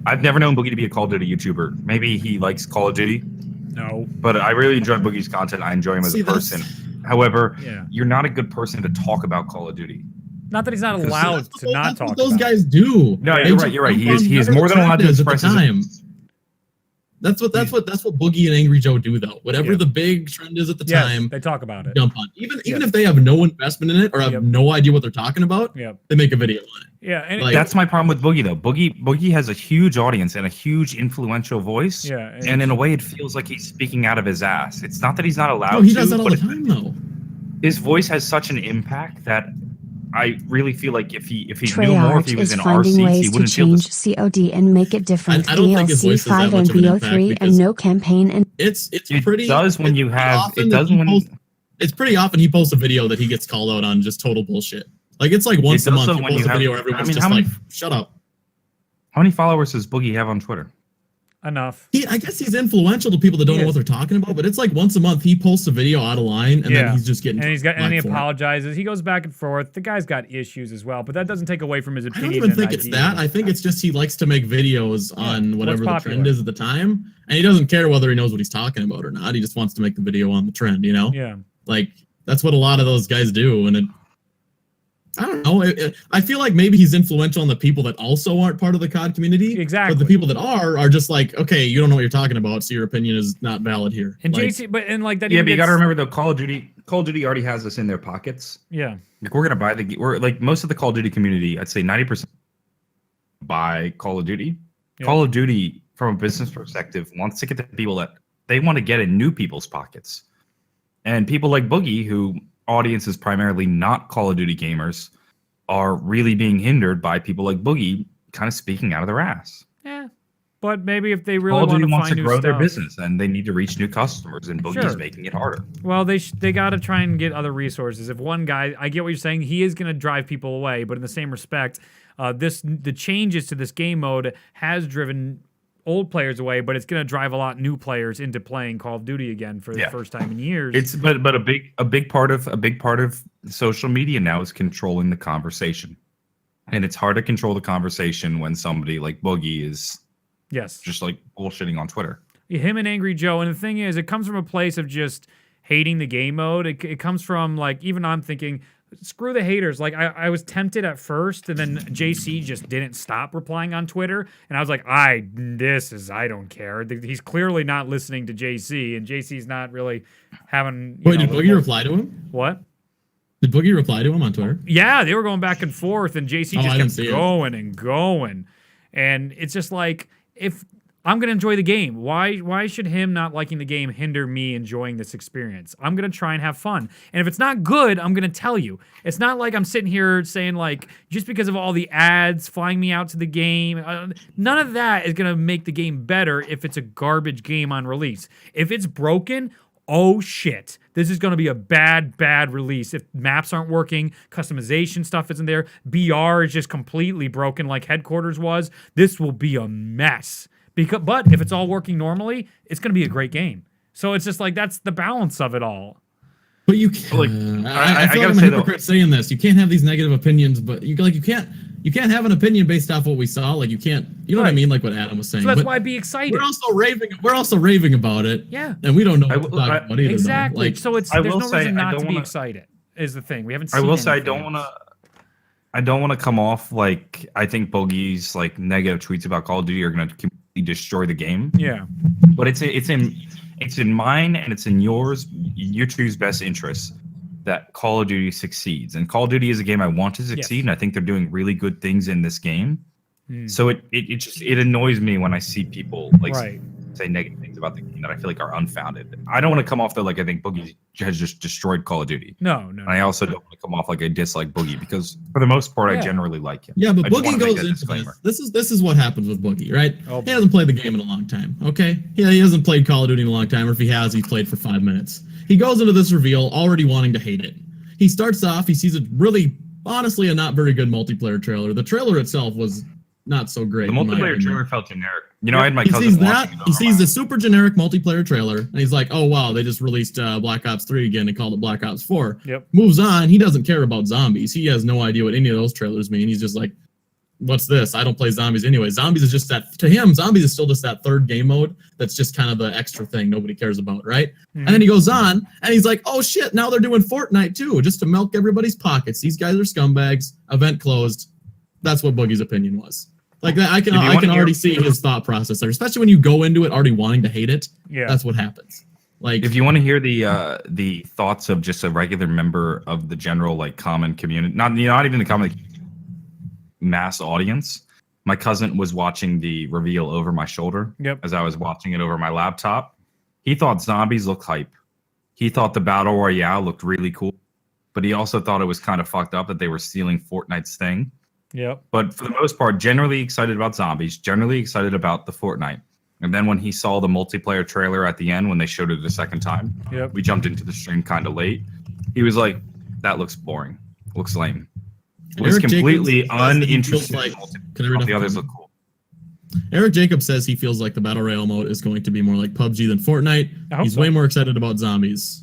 I've never known Boogie to be a Call of Duty YouTuber. Maybe he likes Call of Duty. No. But I really enjoy Boogie's content. I enjoy him as a person. However, you're not a good person to talk about Call of Duty. Not that he's not allowed to not talk about it. Those guys do. No, you're right. He is more than allowed to express his time. That's what Boogie and Angry Joe do, though. Whatever the big trend is at the time, they talk about it. Jump on. Even if they have no investment in it or have no idea what they're talking about, they make a video on it. Yeah, and that's my problem with Boogie, though. Boogie has a huge audience and a huge influential voice. Yeah, and in a way, it feels like he's speaking out of his ass. It's not that he's not allowed to. No, he does that all the time, though. His voice has such an impact that I really feel like if he knew more, if he was in our seats, he wouldn't feel this. COD and make it different. I don't think his voice DLC 5 and BO3 and no campaign and it's pretty. It does when you have. It does when. It's pretty often he posts a video that he gets called out on just total bullshit. Like it's like once a month he posts a video where everyone's just like, "Shut up." How many followers does Boogie have on Twitter? Enough. I guess he's influential to people that don't know what they're talking about, but it's like once a month he posts a video out of line and then he's just getting and he apologizes. He goes back and forth. The guy's got issues as well, but that doesn't take away from his opinion. I don't even think it's that. I think it's just he likes to make videos on whatever the trend is at the time, and he doesn't care whether he knows what he's talking about or not. He just wants to make the video on the trend, you know? Yeah. Like that's what a lot of those guys do, and I don't know. I feel like maybe he's influential on the people that also aren't part of the COD community. Exactly. But the people that are just like, okay, you don't know what you're talking about, so your opinion is not valid here. And like, JC, but like that. Yeah, but you got to remember though, Call of Duty already has this in their pockets. Yeah. Like we're gonna buy we're like most of the Call of Duty community. I'd say 90% buy Call of Duty. Call of Duty, from a business perspective, wants to get the people that they want to get in new people's pockets. And people like Boogie, who audience is primarily not Call of Duty gamers, are really being hindered by people like Boogie kind of speaking out of their ass. Yeah. But maybe if they really Call of want Duty to wants find to new grow stuff, their business, and they need to reach new customers, and Boogie's making it harder. Well, they got to try and get other resources. If one guy, I get what you're saying, he is going to drive people away, but in the same respect, the changes to this game mode has driven old players away, but it's going to drive a lot new players into playing Call of Duty again for the first time in years. It's but a big part of social media now is controlling the conversation. And it's hard to control the conversation when somebody like Boogie is just like bullshitting on Twitter. Him and Angry Joe. And the thing is, it comes from a place of just hating the game mode. It comes from, like, even I'm thinking, screw the haters. Like, I was tempted at first, and then JC just didn't stop replying on Twitter. And I was like, I don't care. He's clearly not listening to JC, and JC's not really having... Wait, did Boogie reply to him? What? Did Boogie reply to him on Twitter? Yeah, they were going back and forth, and JC just kept going and going. And it's just like, if I'm going to enjoy the game, why should him not liking the game hinder me enjoying this experience? I'm going to try and have fun. And if it's not good, I'm going to tell you. It's not like I'm sitting here saying, like, just because of all the ads flying me out to the game, none of that is going to make the game better if it's a garbage game on release. If it's broken, oh shit, this is going to be a bad release. If maps aren't working, customization stuff isn't there, BR is just completely broken like Headquarters was, this will be a mess. But if it's all working normally, it's going to be a great game. So it's just like, that's the balance of it all. But you can't. I feel like I'm a hypocrite saying this. You can't have these negative opinions, but you can't have an opinion based off what we saw. Like, you can't. You know what I mean? Like what Adam was saying. So that's why be excited. We're also raving about it. Yeah. And we don't know what to talk about either. Exactly. Like, so there's no reason not to be excited. Is the thing we haven't seen. I will say I don't want to come off like I think Bogey's like negative tweets about Call of Duty are going to completely destroy the game. Yeah. But it's in mine and it's in yours, your two's best interests that Call of Duty succeeds. And Call of Duty is a game I want to succeed, and I think they're doing really good things in this game. So it annoys me when I see people like say negative things about the game that I feel like are unfounded. I don't want to come off though like I think Boogie has just destroyed Call of Duty. No. And I also don't want to come off like I dislike Boogie because for the most part I generally like him. Yeah, but Boogie goes into this is what happens with Boogie, right? He hasn't played the game in a long time. Okay, he hasn't played Call of Duty in a long time, or if he has, he's played for 5 minutes. He goes into this reveal already wanting to hate it. He starts off, he sees a really, honestly, a not very good multiplayer trailer. The trailer itself was not so great. The multiplayer trailer felt generic. You know, I had my cousin watching it. He sees the super generic multiplayer trailer, and he's like, oh, wow, they just released Black Ops 3 again and called it Black Ops 4. Yep. Moves on. He doesn't care about zombies. He has no idea what any of those trailers mean. He's just like, what's this? I don't play zombies anyway. Zombies is just that, to him, zombies is still just that third game mode that's just kind of the extra thing nobody cares about, right? And then he goes on, and he's like, oh, shit, now they're doing Fortnite, too, just to milk everybody's pockets. These guys are scumbags. Event closed. That's what Boogie's opinion was. Like that, I can already see his thought process there, especially when you go into it already wanting to hate it. Yeah, that's what happens. Like, if you want to hear the thoughts of just a regular member of the general like common community, not even the common mass audience, my cousin was watching the reveal over my shoulder. Yep. As I was watching it over my laptop, he thought zombies looked hype. He thought the battle royale looked really cool, but he also thought it was kind of fucked up that they were stealing Fortnite's thing. Yep. But for the most part, generally excited about zombies, generally excited about the Fortnite. And then when he saw the multiplayer trailer at the end, when they showed it a second time, we jumped into the stream kind of late. He was like, that looks boring. Looks lame. Was completely uninterested. The others look cool. Eric Jacobs says he feels like the Battle Royale mode is going to be more like PUBG than Fortnite. He's way more excited about zombies.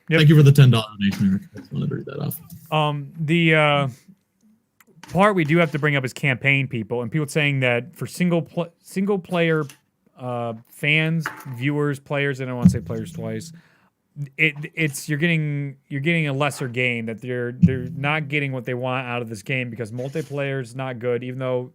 Yep. Thank you for the $10 donation, Eric. I just wanted to read that off. The part we do have to bring up is campaign people, and people saying that for single player fans, viewers, players, I don't want to say players twice, it's you're getting a lesser game, that they're not getting what they want out of this game because multiplayer is not good. Even though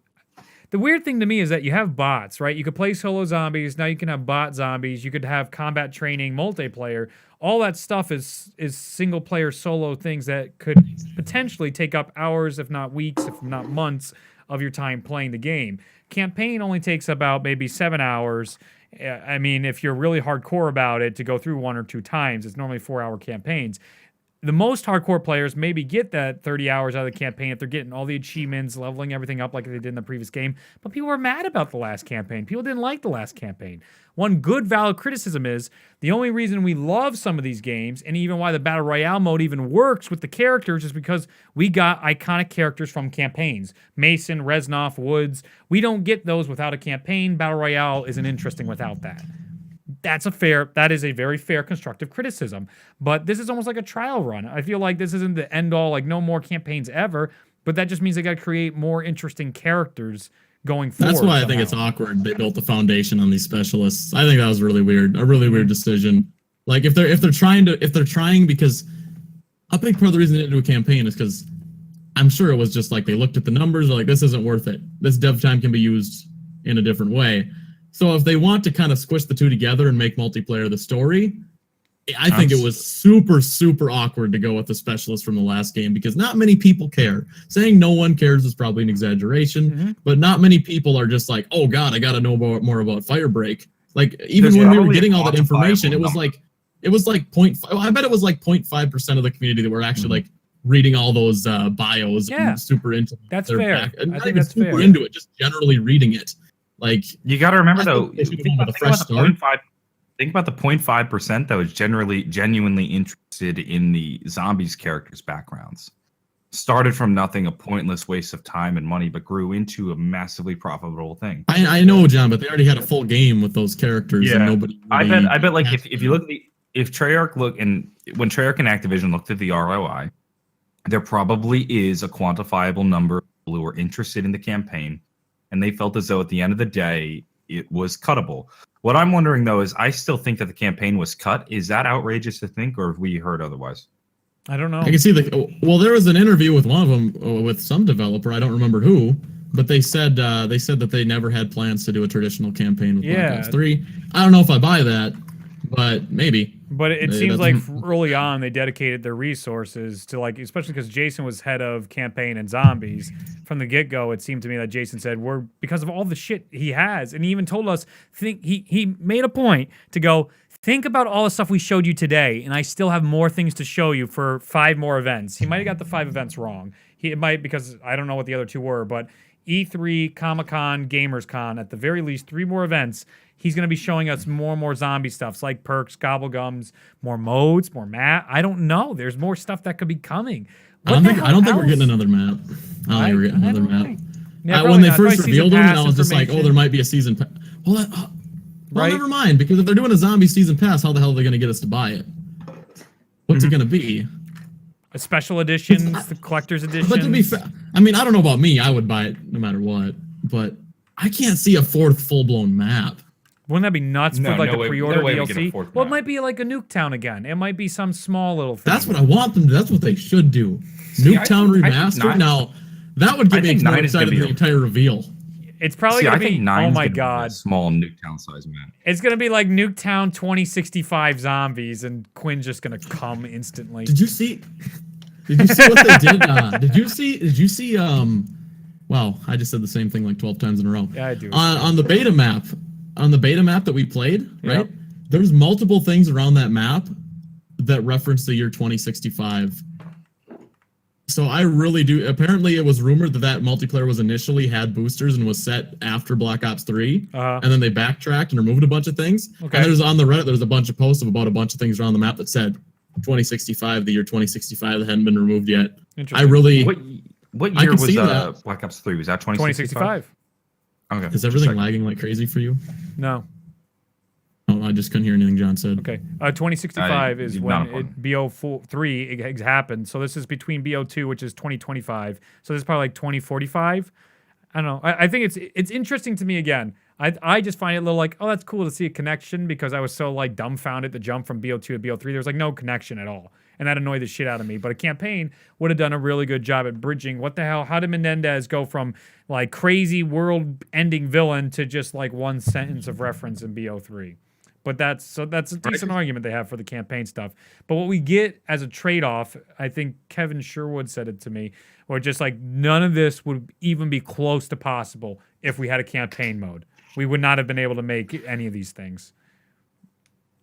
the weird thing to me is that you have bots, right? You could play solo zombies, now you can have bot zombies, you could have combat training, multiplayer. All that stuff is single player solo things that could potentially take up hours, if not weeks, if not months, of your time playing the game. Campaign only takes about maybe 7 hours. I mean, if you're really hardcore about it, to go through 1 or 2 times, it's normally 4-hour campaigns. The most hardcore players maybe get that 30 hours out of the campaign if they're getting all the achievements, leveling everything up like they did in the previous game. But people were mad about the last campaign. People didn't like the last campaign. One good valid criticism is the only reason we love some of these games, and even why the Battle Royale mode even works with the characters, is because we got iconic characters from campaigns. Mason, Reznov, Woods. We don't get those without a campaign. Battle Royale isn't interesting without that. That is a very fair constructive criticism. But this is almost like a trial run. I feel like this isn't the end all, like no more campaigns ever, but that just means they got to create more interesting characters going forward. That's why I think it's awkward they built the foundation on these specialists. I think that was really weird. A really weird decision. Like if they're trying, because a big part of the reason they didn't do a campaign is because I'm sure it was just like they looked at the numbers, they're like, this isn't worth it. This dev time can be used in a different way. So if they want to kind of squish the two together and make multiplayer the story, I think it was super, super awkward to go with the specialist from the last game because not many people care. Saying no one cares is probably an exaggeration, but not many people are just like, oh God, I got to know more about Firebreak. Like even when we were getting all that information, it was like 0.5. I bet it was like 0.5% of the community that were actually like reading all those bios and super into it. That's fair. I think that's super into it, just generally reading it. Like you got to remember though, think about the 0.5% that was genuinely interested in the zombies characters' backgrounds. Started from nothing, a pointless waste of time and money, but grew into a massively profitable thing. I know, John, but they already had a full game with those characters. And nobody. Really I bet, like if you look at if Treyarch when Treyarch and Activision looked at the ROI, there probably is a quantifiable number of people who are interested in the campaign. And they felt as though at the end of the day, it was cuttable. What I'm wondering, though, is I still think that the campaign was cut. Is that outrageous to think, or have we heard otherwise? I don't know. I can see there was an interview with one of them, with some developer, I don't remember who, but they said that they never had plans to do a traditional campaign with Black Ops 3. I don't know if I buy that, but maybe. But it seems like early on they dedicated their resources to, like, especially because Jason was head of campaign and zombies from the get-go. It seemed to me that Jason said because of all the shit he has, and he even told us he made a point to go think about all the stuff we showed you today, and I still have more things to show you for 5 more events. He might have got the 5 events wrong. It might, because I don't know what the other 2 were, but E3, Comic-Con, GamersCon, at the very least 3 more events. He's going to be showing us more and more zombie stuff, like perks, gobblegums, more modes, more map. I don't know. There's more stuff that could be coming. I don't think we're getting another map. I don't think we're getting another map. Yeah, when they first revealed them, I was just like, oh, there might be a season pass. Well, never mind, because if they're doing a zombie season pass, how the hell are they going to get us to buy it? What's it going to be? A special editions, the collector's edition. But to be fair, I mean, I don't know about me. I would buy it no matter what. But I can't see a 4th full-blown map. Wouldn't that be nuts for like a pre-order DLC? Well, it might be like a Nuketown again. It might be some small little thing. That's what I want them to. That's what they should do. Nuketown remastered. Now, that would give me more excited than the entire reveal. It's probably going to be, oh my God. Small Nuketown size map. It's going to be like Nuketown 2065 zombies, and Quinn's just going to come instantly. Did you see what they did? Did you see, wow, I just said the same thing like 12 times in a row. Yeah, I do. On the beta map. On the beta map that we played, right? There's multiple things around that map that reference the year 2065. So I really do. Apparently, it was rumored that multiplayer was initially had boosters and was set after Black Ops 3, and then they backtracked and removed a bunch of things. Okay. And there's on the Reddit, there's a bunch of posts about a bunch of things around the map that said 2065, the year 2065 that hadn't been removed yet. I really. What year was Black Ops 3? Was that 2065? Okay. Is everything lagging like crazy for you? No. Oh, I just couldn't hear anything John said. Okay. 2065 is when BO3 it happened. So this is between BO2, which is 2025. So this is probably like 2045. I don't know. I think it's interesting to me again. I just find it a little like, oh, that's cool to see a connection because I was so like dumbfounded to jump from BO2 to BO3. There was like no connection at all. And that annoyed the shit out of me. But a campaign would have done a really good job at bridging. What the hell? How did Menendez go from like crazy world-ending villain to just like one sentence of reference in BO3? But that's a decent argument they have for the campaign stuff. But what we get as a trade-off, I think Kevin Sherwood said it to me, or just like none of this would even be close to possible if we had a campaign mode. We would not have been able to make any of these things.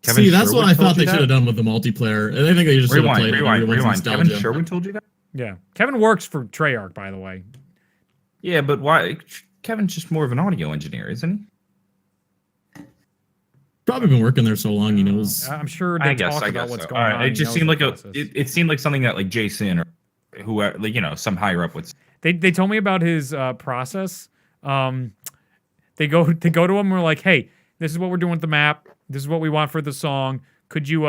See, that's what I thought they should have done with the multiplayer. I think they just should have played rewind. Kevin Sherwood told you that? Yeah. Kevin works for Treyarch, by the way. Yeah, but why? Kevin's just more of an audio engineer, isn't he? Probably been working there so long, he knows. I'm sure they talk about what's going on. It just seemed like it seemed like something that like Jason or who, like, you know, some higher up would. They told me about his process. They go to him and we're like, hey, this is what we're doing with the map. This is what we want for the song. Could you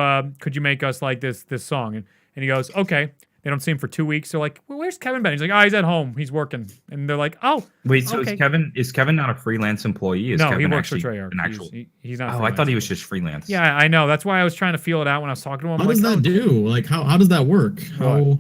make us like this song? And he goes, okay. They don't see him for 2 weeks. They're like, well, where's Kevin been? He's like, oh, he's at home. He's working. And they're like, oh, wait. So okay. is Kevin not a freelance employee? No, Kevin he works for Treyarch. He's not. Oh, I thought he was just freelance. Yeah, I know. That's why I was trying to feel it out when I was talking to him. How does that do? Like, how does that work? How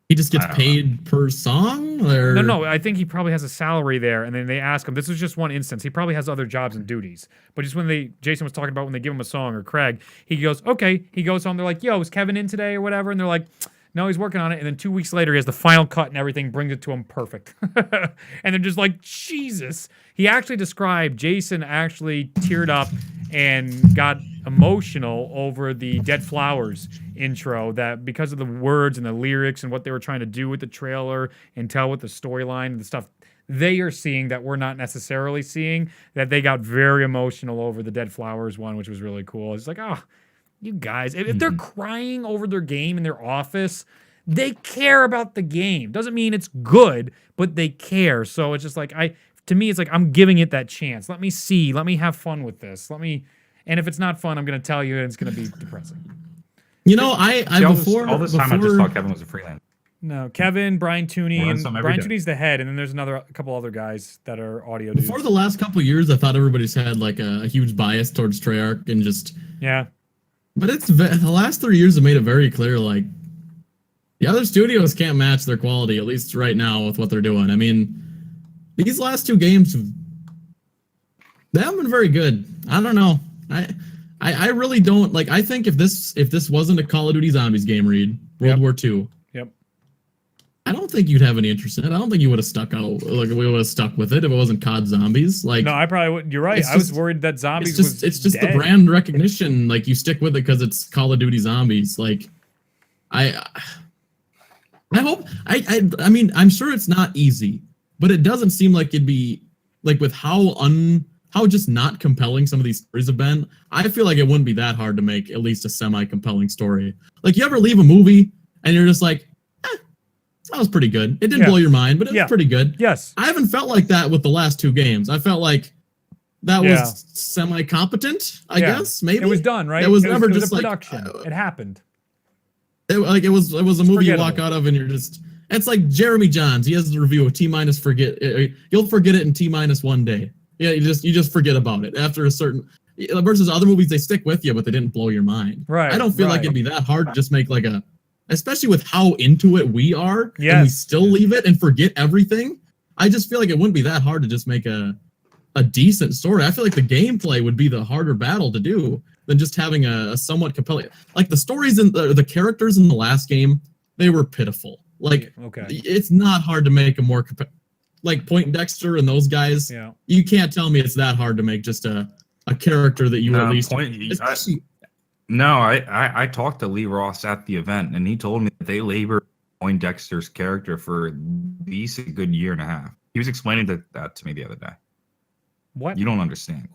he just gets paid per song? Or? No. I think he probably has a salary there, and then they ask him. This is just one instance. He probably has other jobs and duties. But just when Jason was talking about when they give him a song, or Craig, he goes, okay. He goes home. They're like, yo, is Kevin in today or whatever? And they're like, no, he's working on it. And then 2 weeks later, he has the final cut and everything, brings it to him perfect. And they're just like, Jesus. He actually described, Jason actually teared up and got emotional over the Dead Flowers intro, that because of the words and the lyrics and what they were trying to do with the trailer and tell with the storyline and the stuff they are seeing that we're not necessarily seeing, that they got very emotional over the Dead Flowers one, which was really cool. It's like, oh, you guys, if they're crying over their game in their office, they care about the game. Doesn't mean it's good, but they care. So it's just like, to me, it's like, I'm giving it that chance. Let me see. Let me have fun with this. And if it's not fun, I'm going to tell you, and it's going to be depressing. You know, all this time I just thought Kevin was a freelance. No, Kevin, Brian Tooney, Brian Tooney's the head, and then there's a couple other guys that are audio dudes. Before the last couple of years, I thought everybody's had like a huge bias towards Treyarch and just But the last 3 years have made it very clear, like, the other studios can't match their quality, at least right now, with what they're doing. I mean, these last two games, they haven't been very good. I don't know. I really don't, like, I think if this wasn't a Call of Duty Zombies game, Reed, World War II, I don't think you'd have any interest in it. I don't think you would have stuck with it if it wasn't COD Zombies. Like, no, I probably wouldn't. You're right. I was worried that Zombies it's just the brand recognition. Like, you stick with it because it's Call of Duty Zombies. Like, I hope. I mean, I'm sure it's not easy, but it doesn't seem like it'd be like, with how just not compelling some of these stories have been. I feel like it wouldn't be that hard to make at least a semi-compelling story. Like, you ever leave a movie and you're just like, that was pretty good. It didn't blow your mind, but it was pretty good. Yes. I haven't felt like that with the last two games. I felt like that was semi-competent, I guess, maybe. It was done, right? It was never just a production. It happened. It was a movie you walk out of and you're just... It's like Jeremy Johns. He has the review of T-minus forget... You'll forget it in T-minus 1 day. Yeah, you just forget about it after a certain... Versus other movies, they stick with you, but they didn't blow your mind. Right. I don't feel like it'd be that hard to just make like a... Especially with how into it we are, and we still leave it and forget everything. I just feel like it wouldn't be that hard to just make a decent story. I feel like the gameplay would be the harder battle to do than just having a somewhat compelling... Like, the stories and the characters in the last game, they were pitiful. Like, it's not hard to make a more... Like, Poindexter and those guys, you can't tell me it's that hard to make just a character that you released. No, I talked to Lee Ross at the event, and he told me that they labored Poindexter's character for at least a good year and a half. He was explaining that to me the other day. What? You don't understand.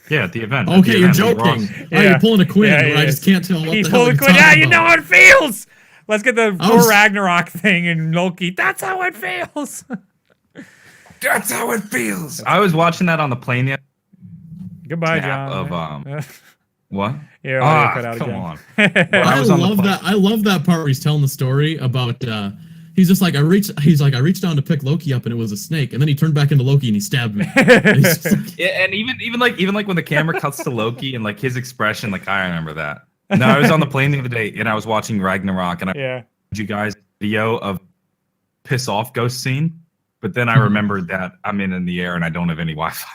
Yeah, at the event. Okay, you're joking. Oh, you're pulling a Quinn. I just can't tell what the hell you're talking about. You know how it feels. Let's get the Thor Ragnarok thing and Loki. That's how it feels. That's how it feels. I was watching that on the plane yet. Goodbye, John. What? Yeah, cut out come again. on. I love that. I love that part where he's telling the story about. He's just like, I reached down to pick Loki up and it was a snake, and then he turned back into Loki and he stabbed me. And even like when the camera cuts to Loki and like his expression, like, I remember that. No, I was on the plane the other day and I was watching Ragnarok, and I showed you guys a video of piss off ghost scene, but then I remembered that I'm in the air and I don't have any Wi-Fi.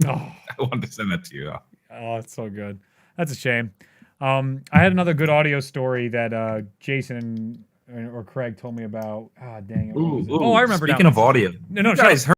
Oh. I wanted to send that to you. Oh, it's so good. That's a shame. I had another good audio story that Jason or Craig told me about. Ah, dang it. What was it? Oh, I remember. Speaking of audio, no, you guys heard